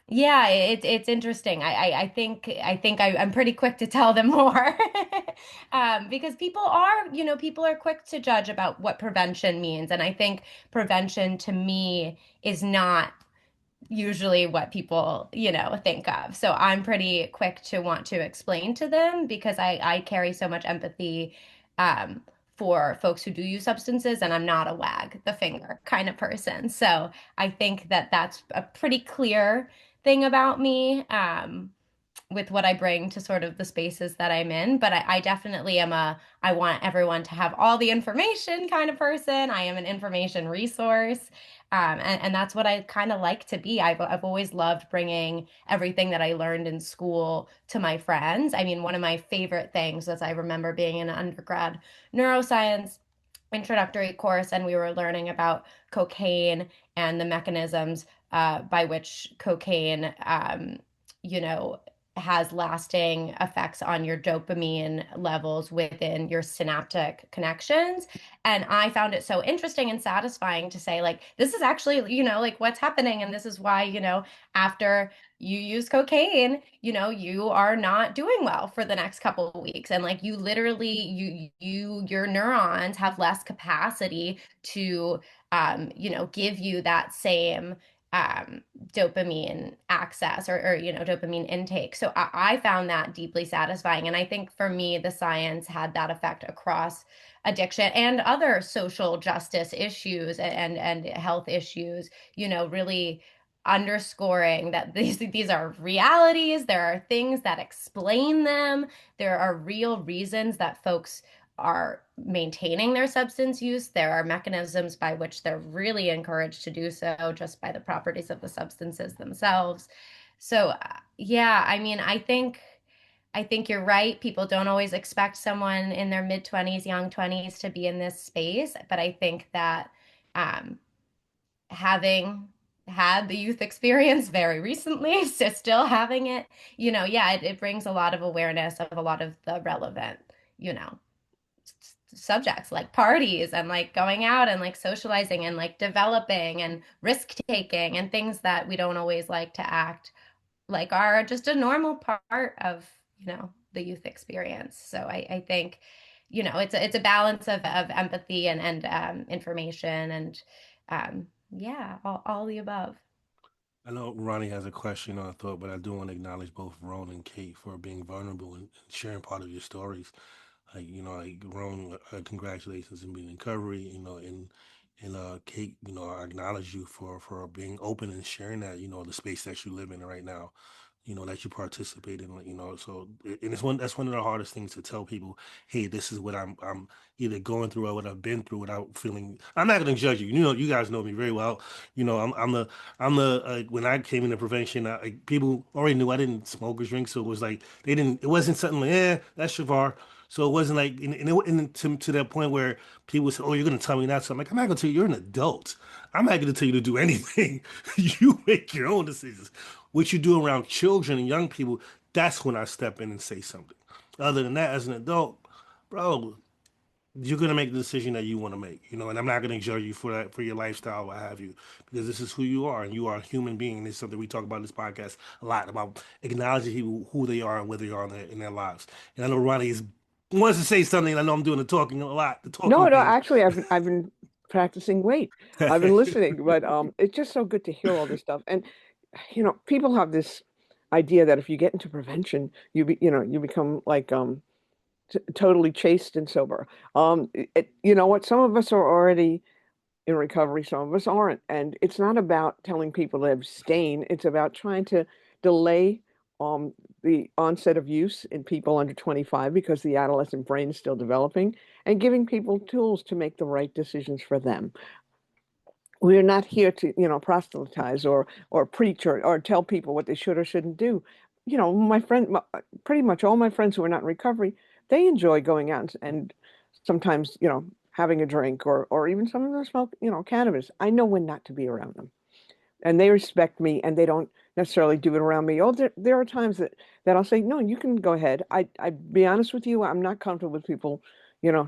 Speaker 5: yeah, it's interesting. I'm pretty quick to tell them more. Because people are quick to judge about what prevention means. And I think prevention to me is not usually what people, think of. So I'm pretty quick to want to explain to them because I carry so much empathy um, for folks who do use substances, and I'm not a wag the finger kind of person. So I think that that's a pretty clear thing about me. With what I bring to sort of the spaces that I'm in. But I definitely am I want everyone to have all the information kind of person. I am an information resource. And that's what I kind of like to be. I've always loved bringing everything that I learned in school to my friends. I mean, one of my favorite things is I remember being in an undergrad neuroscience introductory course, and we were learning about cocaine and the mechanisms by which cocaine, you know, has lasting effects on your dopamine levels within your synaptic connections. And I found it so interesting and satisfying to say, like, this is actually, like what's happening. And this is why, after you use cocaine, you are not doing well for the next couple of weeks. And like you literally, your neurons have less capacity to, give you that same dopamine access or dopamine intake. So I found that deeply satisfying. And I think for me, the science had that effect across addiction and other social justice issues and health issues, really underscoring that these are realities. There are things that explain them. There are real reasons that folks are maintaining their substance use. There are mechanisms by which they're really encouraged to do so just by the properties of the substances themselves. So, yeah, I mean, I think you're right. People don't always expect someone in their mid 20s, young 20s to be in this space, but I think that um, having had the youth experience very recently, so still having it, yeah, it brings a lot of awareness of a lot of the relevant, you know, subjects like parties and like going out and like socializing and like developing and risk taking and things that we don't always like to act like are just a normal part of, the youth experience. So I think, it's a balance of empathy and information and yeah, all the above.
Speaker 2: I know Ronnie has a question on thought, but I do want to acknowledge both Ron and Kate for being vulnerable and sharing part of your stories. Like Ron, congratulations on being in recovery, and Kate, I acknowledge you for being open and sharing that, the space that you live in right now, that you participate in, so and that's one of the hardest things to tell people, hey, this is what I'm either going through or what I've been through without feeling. I'm not going to judge you. You guys know me very well. I'm the when I came into prevention, people already knew I didn't smoke or drink, so it was like it wasn't something like, that's Chevar. So it wasn't like, and to that point where people say, "Oh, you're going to tell me not to." I'm like, I'm not going to tell you. You're an adult. I'm not going to tell you to do anything. You make your own decisions. What you do around children and young people, that's when I step in and say something. Other than that, as an adult, bro, you're gonna make the decision that you want to make, and I'm not gonna judge you for that, for your lifestyle, what have you, because this is who you are, and you are a human being. And it's something we talk about in this podcast a lot, about acknowledging people who they are and where they are in their lives. And I know Ronnie wants to say something. I know I'm doing the talking a lot, the talking
Speaker 1: No,
Speaker 2: thing.
Speaker 1: actually, I've been practicing wait. I've been listening, but it's just so good to hear all this stuff. And people have this idea that if you get into prevention, you become like totally chaste and sober. You know what? Some of us are already in recovery, some of us aren't. And it's not about telling people to abstain. It's about trying to delay um, the onset of use in people under 25 because the adolescent brain is still developing, and giving people tools to make the right decisions for them. We're not here to, proselytize or preach or tell people what they should or shouldn't do. Pretty much all my friends who are not in recovery, they enjoy going out and sometimes, having a drink or even some of them smoke, cannabis. I know when not to be around them, and they respect me, and they don't necessarily do it around me. Oh, there are times that I'll say, no, you can go ahead. I be honest with you, I'm not comfortable with people,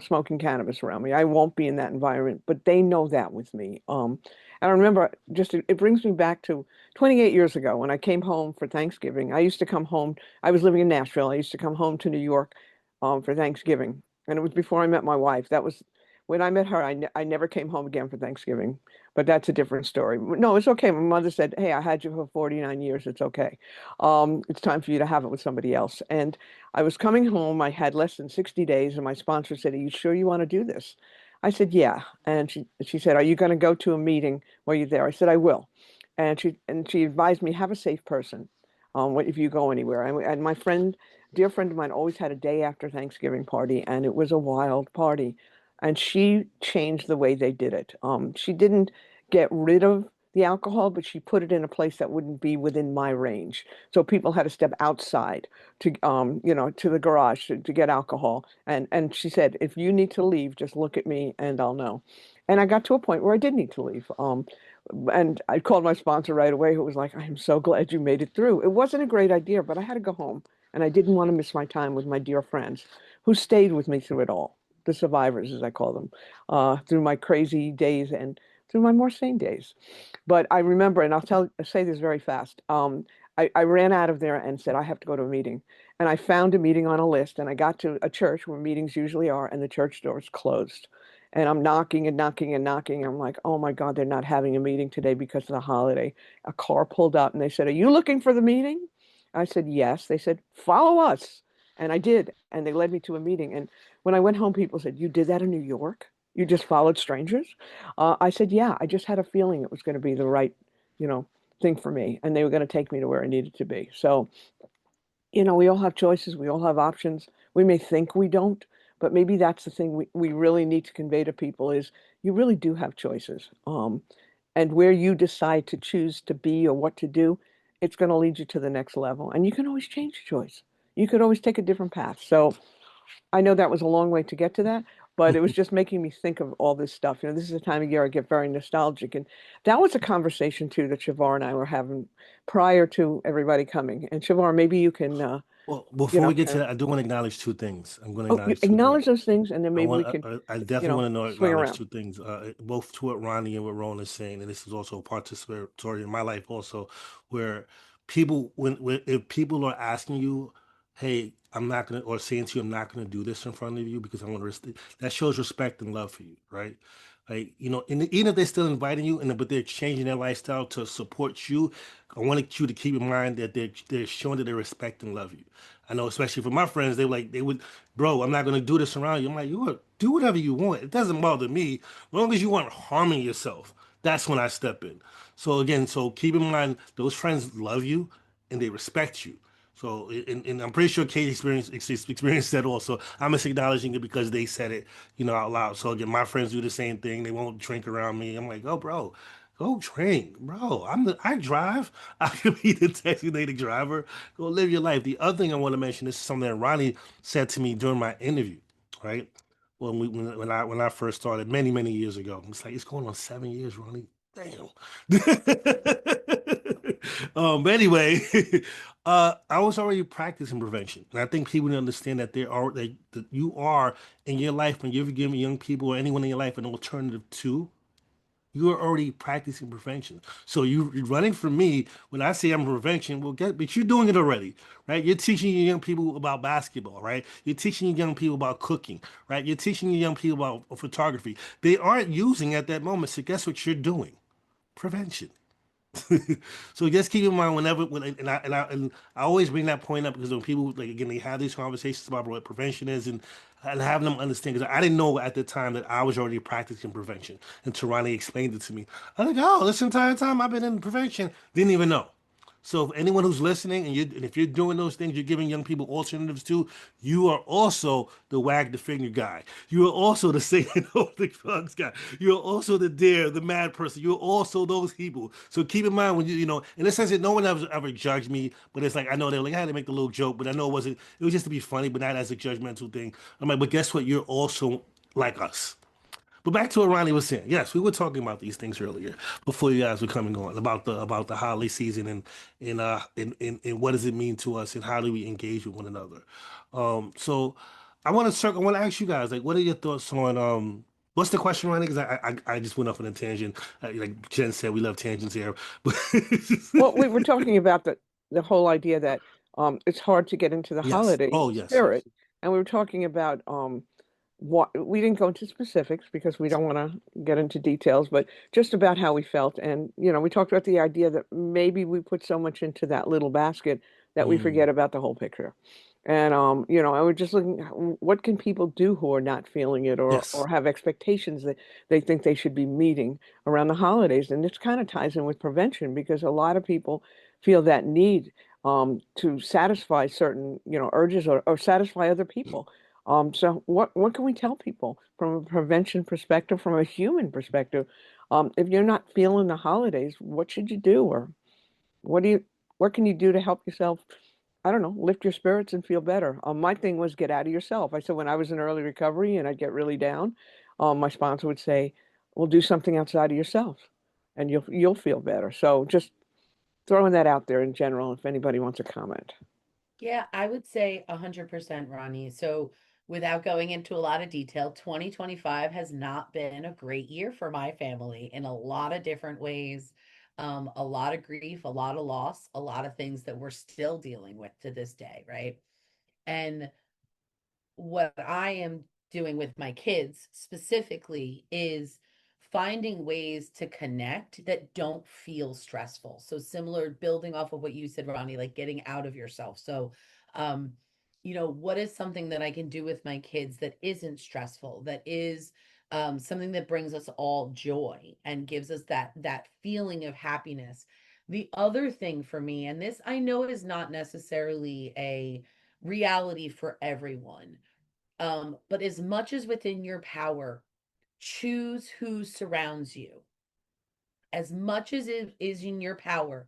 Speaker 1: smoking cannabis around me. I won't be in that environment, but they know that with me. And I remember it brings me back to 28 years ago when I came home for Thanksgiving. I used to come home. I was living in Nashville. I used to come home to New York, for Thanksgiving, and it was before I met my wife. That was when I met her. I never came home again for Thanksgiving, but that's a different story. No, it's okay. My mother said, "Hey, I had you for 49 years. It's okay. It's time for you to have it with somebody else." And I was coming home. I had less than 60 days, and my sponsor said, "Are you sure you want to do this?" I said, "Yeah." And she said, "Are you going to go to a meeting while you're there?" I said, "I will." And she advised me, have a safe person, if you go anywhere. And my dear friend of mine, always had a day after Thanksgiving party, and it was a wild party. And she changed the way they did it. She didn't get rid of the alcohol, but she put it in a place that wouldn't be within my range. So people had to step outside to the garage to get alcohol. And she said, if you need to leave, just look at me and I'll know. And I got to a point where I did need to leave. And I called my sponsor right away, who was like, I am so glad you made it through. It wasn't a great idea, but I had to go home. And I didn't want to miss my time with my dear friends who stayed with me through it all, the survivors, as I call them, through my crazy days and through my more sane days. But I remember, and say this very fast. I ran out of there and said, I have to go to a meeting. And I found a meeting on a list, and I got to a church where meetings usually are, and the church doors closed. And I'm knocking and knocking and knocking. I'm like, oh my God, they're not having a meeting today because of the holiday. A car pulled up and they said, are you looking for the meeting? I said, yes. They said, follow us. And I did. And they led me to a meeting. And when I went home, people said, you did that in New York? You just followed strangers? I said, yeah, I just had a feeling it was going to be the right, you know, thing for me. And they were going to take me to where I needed to be. So, we all have choices. We all have options. We may think we don't, but maybe that's the thing we really need to convey to people is you really do have choices. And where you decide to choose to be or what to do, it's going to lead you to the next level. And you can always change your choice. You could always take a different path. So I know that was a long way to get to that, but it was just making me think of all this stuff. This is a time of year I get very nostalgic. And that was a conversation too that Chevar and I were having prior to everybody coming. And Chevar, maybe you can,
Speaker 2: Well, before we get to
Speaker 1: kind of,
Speaker 2: that, I do want to acknowledge two things. I'm going to
Speaker 1: you
Speaker 2: acknowledge two
Speaker 1: acknowledge
Speaker 2: things.
Speaker 1: those things, and then maybe we can,
Speaker 2: I definitely want to
Speaker 1: swing
Speaker 2: acknowledge
Speaker 1: around.
Speaker 2: two things, both to what Ronnie and what Roan is saying, and this is also participatory in my life also, where people, when if people are asking you, hey, I'm not gonna, or saying to you, I'm not gonna do this in front of you because I want to, that shows respect and love for you, right? Like, and even if they're still inviting you, but they're changing their lifestyle to support you, I wanted you to keep in mind that they're showing that they respect and love you. I know, especially for my friends, they would, bro, I'm not gonna do this around you. I'm like, do whatever you want. It doesn't bother me, as long as you aren't harming yourself. That's when I step in. So again, keep in mind those friends love you and they respect you. So, and I'm pretty sure Kate experienced that also. I'm just acknowledging it because they said it, out loud. So again, my friends do the same thing. They won't drink around me. I'm like, oh, bro, Go drink, bro. I drive. I could be the designated driver. Go live your life. The other thing I want to mention, this is something that Ronnie said to me during my interview, right? When I first started many years ago. It's like it's going on 7 years, Ronnie. Damn. But anyway, I was already practicing prevention, and I think people need to understand that that you are in your life when you're giving young people or anyone in your life an alternative to. You are already practicing prevention. So you're running from me when I say I'm prevention. But you're doing it already, right? You're teaching your young people about basketball, right? You're teaching your young people about cooking, right? You're teaching your young people about photography. They aren't using at that moment. So guess what you're doing? Prevention. So just keep in mind and I always bring that point up because when people like again they have these conversations about what prevention is and having them understand because I didn't know at the time that I was already practicing prevention until Ronnie explained it to me. I was like, oh, this entire time I've been in prevention, didn't even know. So if anyone who's listening and if you're doing those things, you're giving young people alternatives too, you are also the wag the finger guy. You are also the say no the drugs guy. You're also the dare, the mad person. You're also those people. So keep in mind when in a sense that no one ever judged me, but it's like I know they're like I had to make the little joke, but I know it was just to be funny, but not as a judgmental thing. I'm like, but guess what? You're also like us. But back to what Ronnie was saying. Yes, we were talking about these things earlier before you guys were coming on about the holiday season and what does it mean to us and how do we engage with one another. So I want to ask you guys like what are your thoughts on what's the question, Ronnie? Because I just went off on a tangent. Like Jen said, we love tangents here. But
Speaker 1: Well, we were talking about the whole idea that it's hard to get into the
Speaker 2: yes.
Speaker 1: holiday
Speaker 2: Oh yes.
Speaker 1: spirit, and we were talking about what we didn't go into specifics because we don't want to get into details, but just about how we felt, and we talked about the idea that maybe we put so much into that little basket that we
Speaker 2: Mm,
Speaker 1: forget about the whole picture. And I was just looking, what can people do who are not feeling it or
Speaker 2: yes.
Speaker 1: have expectations that they think they should be meeting around the holidays? And this kind of ties in with prevention because a lot of people feel that need to satisfy certain, urges or satisfy other people. So what can we tell people from a prevention perspective, from a human perspective? If you're not feeling the holidays, what should you do, or what do you what can you do to help yourself? I don't know, lift your spirits and feel better. My thing was get out of yourself. I said when I was in early recovery and I'd get really down, my sponsor would say, "Well, do something outside of yourself, and you'll feel better." So just throwing that out there in general, if anybody wants to comment.
Speaker 3: Yeah, I would say 100%, Ronnie. So, without going into a lot of detail, 2025 has not been a great year for my family in a lot of different ways. A lot of grief, a lot of loss, a lot of things that we're still dealing with to this day, right? And what I am doing with my kids specifically is finding ways to connect that don't feel stressful. So similar, building off of what you said, Ronnie, like getting out of yourself. So, um, what is something that I can do with my kids that isn't stressful, that is something that brings us all joy and gives us that feeling of happiness. The other thing for me, and this I know is not necessarily a reality for everyone, but as much as within your power, choose who surrounds you. As much as it is in your power,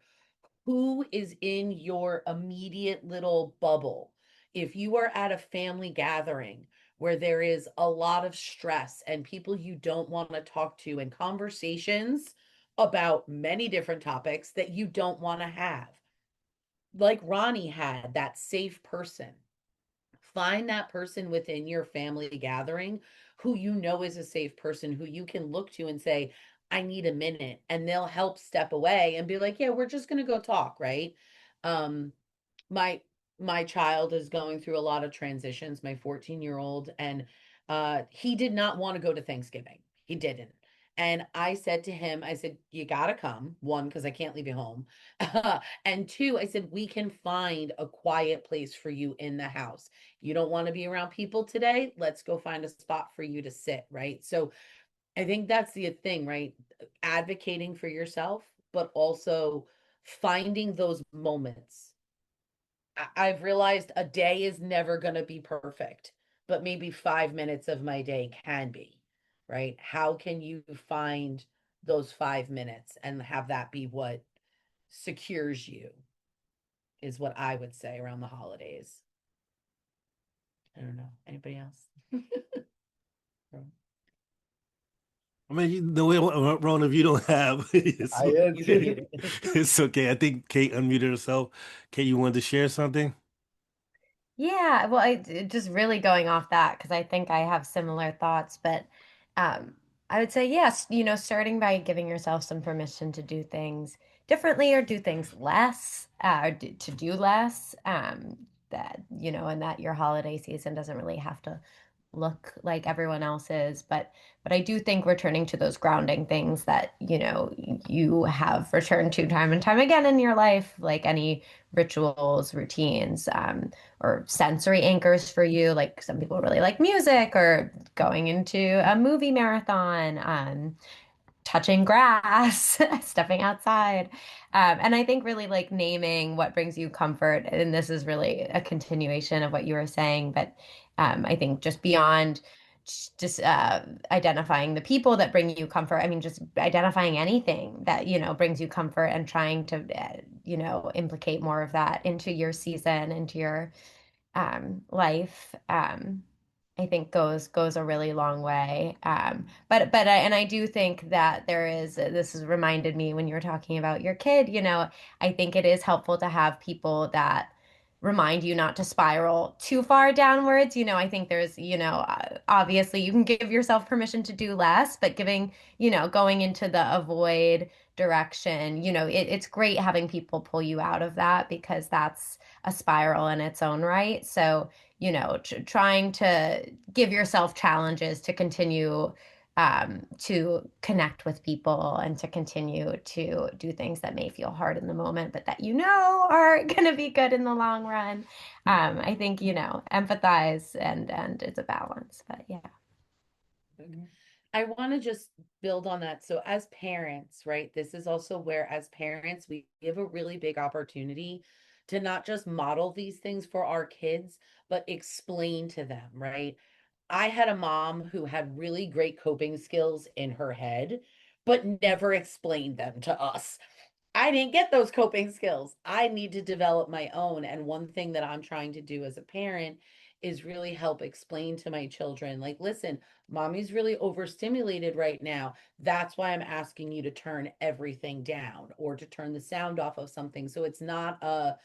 Speaker 3: who is in your immediate little bubble. If you are at a family gathering where there is a lot of stress and people you don't want to talk to and conversations about many different topics that you don't want to have, like Ronnie had, that safe person. Find that person within your family gathering who you know is a safe person who you can look to and say, I need a minute. And they'll help step away and be like, yeah, we're just going to go talk, right? Um, my my child is going through a lot of transitions, my 14-year-old, and he did not want to go to Thanksgiving. He didn't. And I said to him, I said, you got to come, one, because I can't leave you home. And two, I said, we can find a quiet place for you in the house. You don't want to be around people today? Let's go find a spot for you to sit, right? So I think that's the thing, right? Advocating for yourself, but also finding those moments. I've realized a day is never going to be perfect, but maybe 5 minutes of my day can be, right? How can you find those 5 minutes and have that be what secures you, is what I would say around the holidays. I don't know. Anybody else?
Speaker 2: I mean, the way, Ron, if you don't have, it's
Speaker 4: I
Speaker 2: okay.
Speaker 3: You
Speaker 2: It's okay. I think Kate unmuted herself. Kate, you wanted to share something?
Speaker 5: Yeah, well, just really going off that because I think I have similar thoughts, but um, I would say yes, starting by giving yourself some permission to do things differently or do things less, to do less, that, and that your holiday season doesn't really have to look like everyone else's, but I do think returning to those grounding things that, you have returned to time and time again in your life, like any rituals, routines, or sensory anchors for you. Like some people really like music or going into a movie marathon, touching grass, stepping outside. And I think really like naming what brings you comfort. And this is really a continuation of what you were saying, but I think just beyond just identifying the people that bring you comfort. I mean, just identifying anything that, brings you comfort and trying to, implicate more of that into your season, into your life. I think goes a really long way. And I do think that there is, this has reminded me when you were talking about your kid, I think it is helpful to have people that remind you not to spiral too far downwards. I think there's, obviously you can give yourself permission to do less, but going into the avoid direction, it's great having people pull you out of that because that's a spiral in its own right. So, trying to give yourself challenges to continue to connect with people and to continue to do things that may feel hard in the moment, but that are going to be good in the long run. I think empathize and it's a balance. But yeah.
Speaker 3: I want to just build on that. So, as parents, right, this is also where, as parents, we have a really big opportunity to not just model these things for our kids, but explain to them, right? I had a mom who had really great coping skills in her head, but never explained them to us. I didn't get those coping skills. I need to develop my own. And one thing that I'm trying to do as a parent is really help explain to my children, like, listen, mommy's really overstimulated right now. That's why I'm asking you to turn everything down or to turn the sound off of something. So it's not a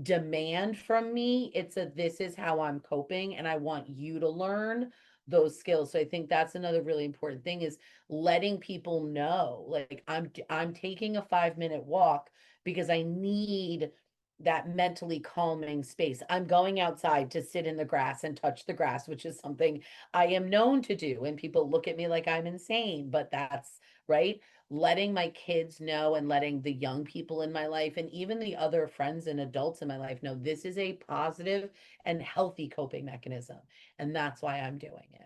Speaker 3: demand from me. It's a, this is how I'm coping, and I want you to learn those skills. So I think that's another really important thing, is letting people know, like, I'm taking a 5-minute walk because I need that mentally calming space. I'm going outside to sit in the grass and touch the grass, which is something I am known to do. And people look at me like I'm insane, but that's right. Letting my kids know and letting the young people in my life and even the other friends and adults in my life know this is a positive and healthy coping mechanism. And that's why I'm doing it.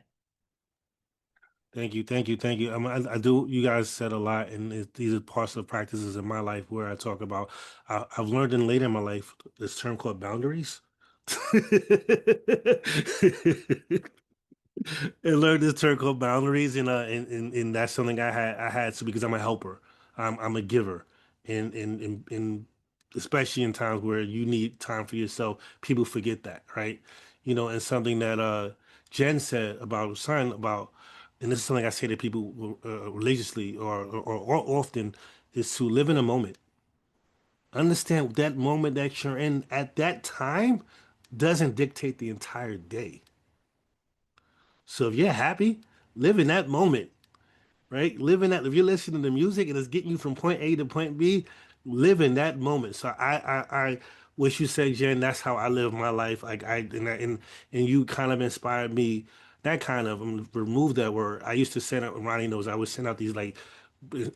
Speaker 2: Thank you, thank you, thank you. I do. You guys said a lot, and these are parts of practices in my life where I talk about. I've learned in later in my life this term called boundaries. And learned this term called boundaries, and that's something I had to, because I'm a helper. I'm a giver, and especially in times where you need time for yourself, people forget that, right? And something that Jen said about son about, and this is something I say to people religiously or often, is to live in a moment. Understand that moment that you're in at that time doesn't dictate the entire day. So if you're happy, live in that moment, right? Live in that. If you're listening to music and it's getting you from point A to point B, live in that moment. So what you said, Jen, that's how I live my life. Like and you kind of inspired me. That kind of, remove that word. I used to send out, Ronnie knows, I would send out these like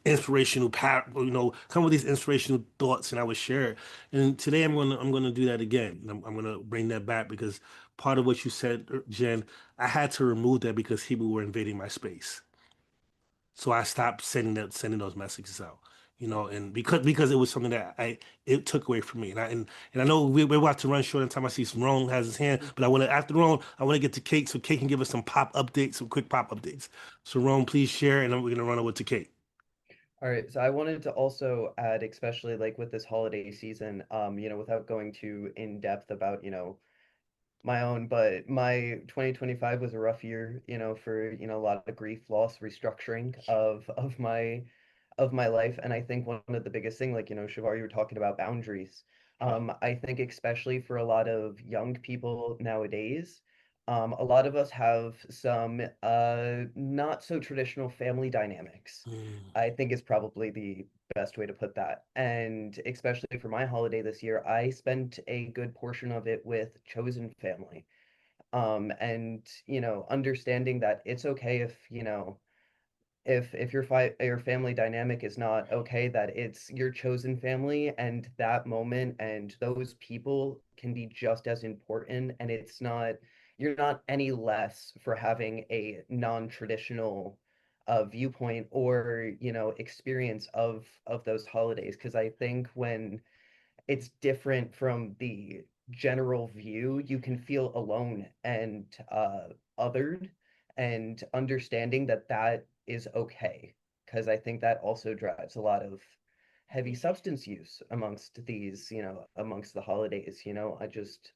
Speaker 2: inspirational come with these inspirational thoughts, and I would share it. And today I'm gonna do that again. I'm gonna bring that back, because part of what you said, Jen, I had to remove that because people were invading my space. So I stopped sending those messages out. And because it was something that it took away from me. And I know we're about to run short on time. I see some Roan has his hand, but after Roan, I want to get to Kate, so Kate can give us some quick pop updates. So Roan, please share, and then we're gonna run over to Kate.
Speaker 4: All right, so I wanted to also add, especially like with this holiday season, without going too in depth about, my own, but my 2025 was a rough year, for, a lot of grief, loss, restructuring of my life. And I think one of the biggest thing, like, Chevar, you were talking about boundaries. I think especially for a lot of young people nowadays, a lot of us have some not so traditional family dynamics.
Speaker 2: Mm,
Speaker 4: I think is probably the best way to put that. And especially for my holiday this year, I spent a good portion of it with chosen family. And understanding that it's okay if, if your family dynamic is not okay, that it's your chosen family, and that moment and those people can be just as important, and you're not any less for having a non-traditional viewpoint or experience of those holidays. Because I think when it's different from the general view, you can feel alone and othered, and understanding that that is okay. Because I think that also drives a lot of heavy substance use amongst these, amongst the holidays, I just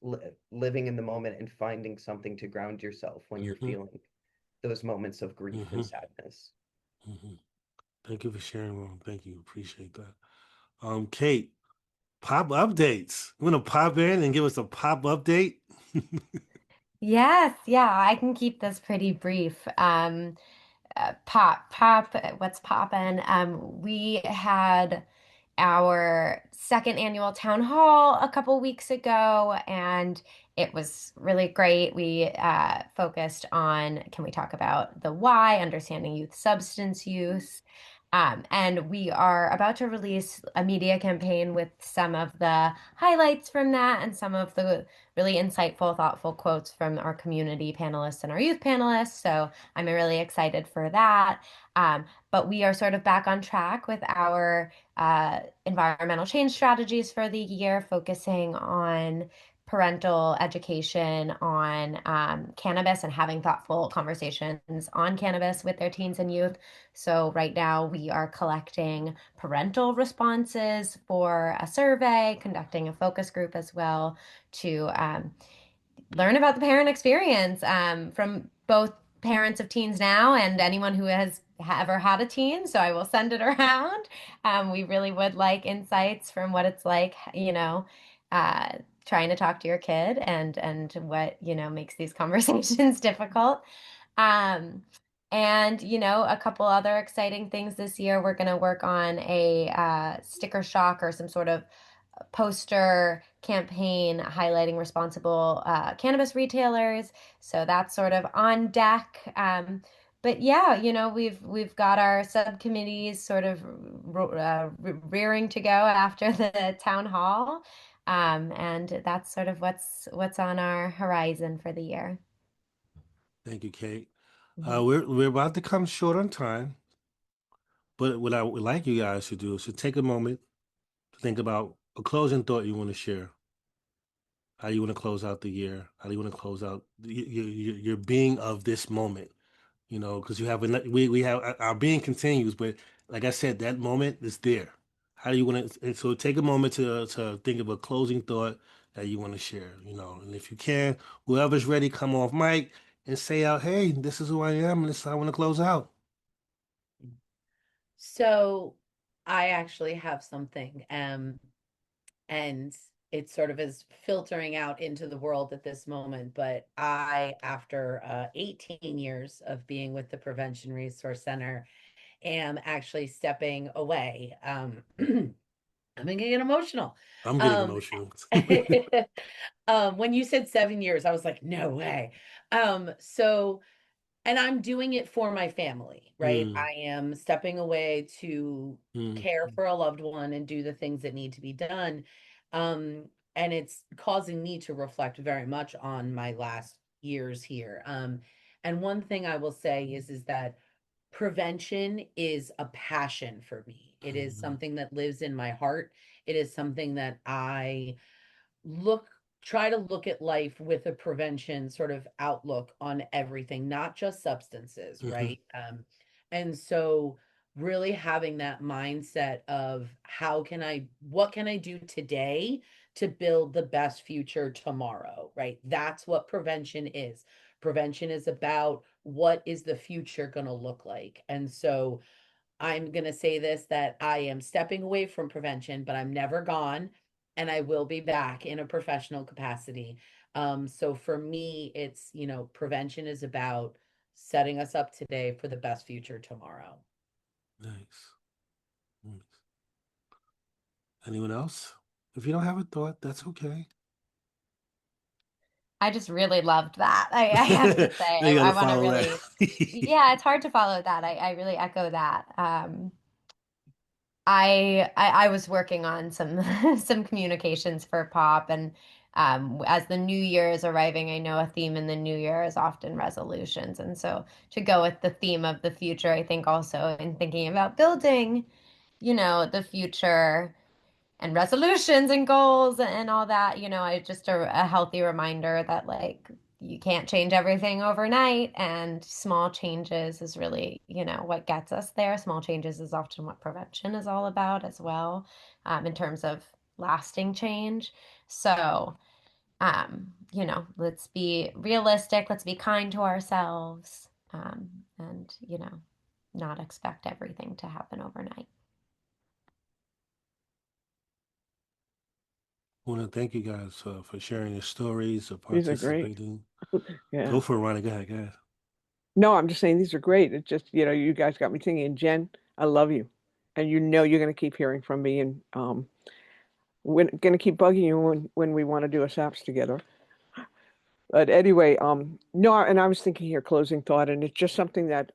Speaker 4: living in the moment and finding something to ground yourself when you're
Speaker 2: hmm
Speaker 4: feeling those moments of grief
Speaker 2: hmm
Speaker 4: and sadness.
Speaker 2: hmm Thank you for sharing, Ron. Thank you. Appreciate that. Kate, pop updates. You want to pop in and give us a pop update?
Speaker 5: Yes, yeah, I can keep this pretty brief. What's poppin'? We had our second annual town hall a couple weeks ago, and it was really great. We focused on, can we talk about the why, understanding youth substance use? And we are about to release a media campaign with some of the highlights from that and some of the really insightful, thoughtful quotes from our community panelists and our youth panelists. So I'm really excited for that. But we are sort of back on track with our environmental change strategies for the year, focusing on parental education on cannabis and having thoughtful conversations on cannabis with their teens and youth. So, right now, we are collecting parental responses for a survey, conducting a focus group as well to learn about the parent experience from both parents of teens now and anyone who has ever had a teen. So I will send it around. We really would like insights from what it's like, uh, trying to talk to your kid and what, makes these conversations difficult. Um, and, a couple other exciting things this year. We're going to work on a sticker shock or some sort of poster campaign highlighting responsible cannabis retailers. So that's sort of on deck. But yeah, we've got our subcommittees sort of rearing to go after the town hall, and that's sort of what's on our horizon for the year.
Speaker 2: Thank you, Kate.
Speaker 5: Mhm.
Speaker 2: We're about to come short on time, but what I would like you guys to do is to take a moment to think about a closing thought you want to share. How do you want to close out the year? How do you want to close out your being of this moment? Because you have we have our being continues, but like I said, that moment is there. How do you want to? And so take a moment to think of a closing thought that you want to share. And if you can, whoever's ready, come off mic and say out, "Hey, this is who I am, and this is how I want to close out."
Speaker 3: So I actually have something, and it sort of is filtering out into the world at this moment. But after 18 years of being with the Prevention Resource Center, am actually stepping away. I'm gonna get emotional.
Speaker 2: I'm getting
Speaker 3: Um,
Speaker 2: emotional.
Speaker 3: when you said 7 years, I was like, no way. So and I'm doing it for my family, right?
Speaker 2: Mm,
Speaker 3: I am stepping away to
Speaker 2: mm,
Speaker 3: care for a loved one and do the things that need to be done. Um, and it's causing me to reflect very much on my last years here. And one thing I will say is that prevention is a passion for me. It is
Speaker 2: mm,
Speaker 3: something that lives in my heart. It is something that I look try to look at life with a prevention sort of outlook on everything, not just substances,
Speaker 2: mm,
Speaker 3: right? And so really having that mindset of what can I do today to build the best future tomorrow, right? That's what prevention is. Prevention is about what is the future going to look like. And so I'm going to say this, that I am stepping away from prevention, but I'm never gone, and I will be back in a professional capacity. So for me, it's, prevention is about setting us up today for the best future tomorrow.
Speaker 2: Nice. Nice. Anyone else? If you don't have a thought, that's okay.
Speaker 5: I just really loved that. I have to say,
Speaker 2: You
Speaker 5: I
Speaker 2: gotta
Speaker 5: want to
Speaker 2: follow
Speaker 5: really,
Speaker 2: that.
Speaker 5: yeah, it's hard to follow that. I really echo that. I was working on some some communications for Pop, and as the new year is arriving, I know a theme in the new year is often resolutions, and so to go with the theme of the future, I think also in thinking about building, the future and resolutions and goals and all that, I just a healthy reminder that like you can't change everything overnight, and small changes is really, what gets us there. Small changes is often what prevention is all about as well, in terms of lasting change. So, let's be realistic, let's be kind to ourselves, and, not expect everything to happen overnight.
Speaker 2: I want to thank you guys for sharing your stories, for
Speaker 1: These are great.
Speaker 2: participating.
Speaker 1: Yeah.
Speaker 2: Go for it, Ronnie. Go ahead, go ahead.
Speaker 1: No, I'm just saying these are great. It's just, you guys got me thinking. And Jen, I love you. And you're going to keep hearing from me. And we're going to keep bugging you when we want to do a SAPS together. But anyway, no, and I was thinking here, closing thought, and it's just something that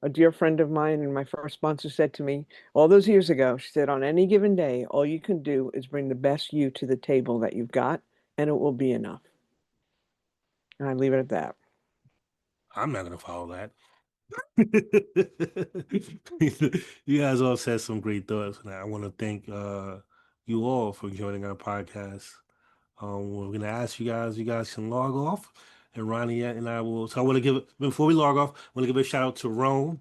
Speaker 1: a dear friend of mine and my first sponsor said to me all those years ago. She said, on any given day, all you can do is bring the best you to the table that you've got, and it will be enough. And I leave it at that.
Speaker 2: I'm not gonna follow that. You guys all said some great thoughts, and I want to thank you all for joining our podcast. We're gonna ask you guys can log off, and Ronnie and I will. So I want to before we log off, I want to give a shout out to Roan,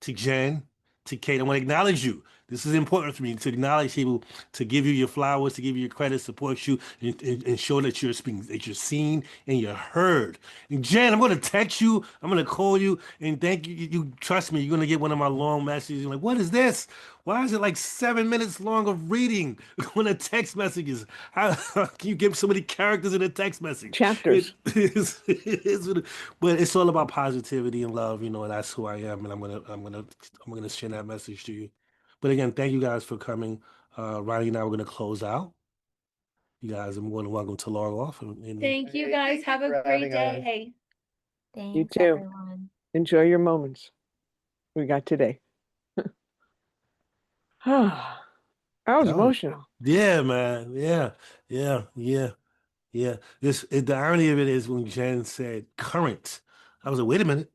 Speaker 2: to Jen, to Kate. I want to acknowledge you. This is important for me to acknowledge people, to give you your flowers, to give you your credit, support you, and show that you're seen and you're heard. And Jen, I'm going to text you, I'm going to call you, and thank you. You trust me, you're going to get one of my long messages. You're like, what is this? Why is it like 7 minutes long of reading on the text messages? How can you give so many characters in a text message?
Speaker 1: Chapters.
Speaker 2: But it's all about positivity and love, and that's who I am, and I'm gonna send that message to you. But again, thank you guys for coming. Ronnie and I were gonna close out. You guys are more than welcome to log off.
Speaker 3: Thank you guys. Have a great day.
Speaker 5: Thanks,
Speaker 1: You too.
Speaker 5: everyone.
Speaker 1: Enjoy your moments we got today. That was emotional.
Speaker 2: Yeah, man. Yeah. The irony of it is when Jen said current, I was like, wait a minute.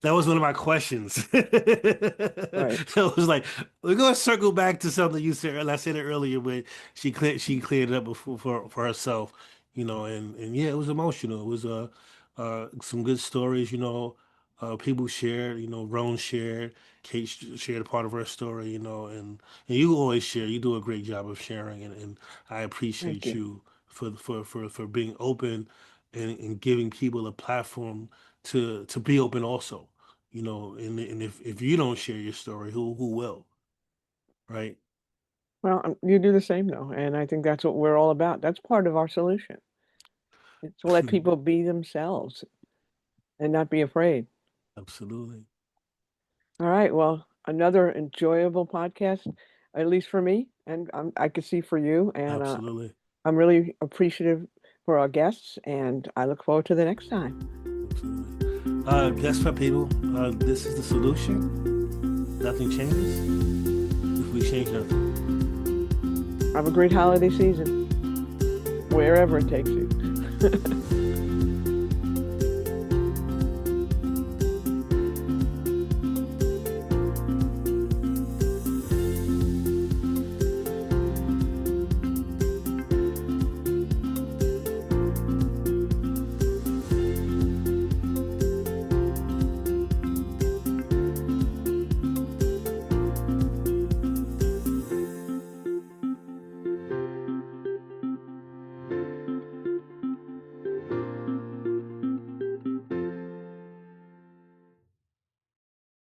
Speaker 2: That was one of my questions.
Speaker 1: Right.
Speaker 2: It was like, we're gonna circle back to something you said, and I said it earlier, but she cleared it up for herself, and yeah, it was emotional. It was some good stories, people shared, Roan shared, Kate shared a part of her story, and you always share. You do a great job of sharing, and I appreciate
Speaker 1: Thank you.
Speaker 2: for being open and giving people a platform to be open also, and if you don't share your story, who will, right?
Speaker 1: Well, you do the same though, and I think that's what we're all about. That's part of our solution. It's to let people be themselves and not be afraid.
Speaker 2: Absolutely.
Speaker 1: All right. Well, another enjoyable podcast, at least for me, and I could see for you. And
Speaker 2: Absolutely.
Speaker 1: I'm really appreciative for our guests, and I look forward to the next time.
Speaker 2: Absolutely. Guess what, people? This is the solution. Nothing changes if we change nothing.
Speaker 1: Have a great holiday season, wherever it takes you.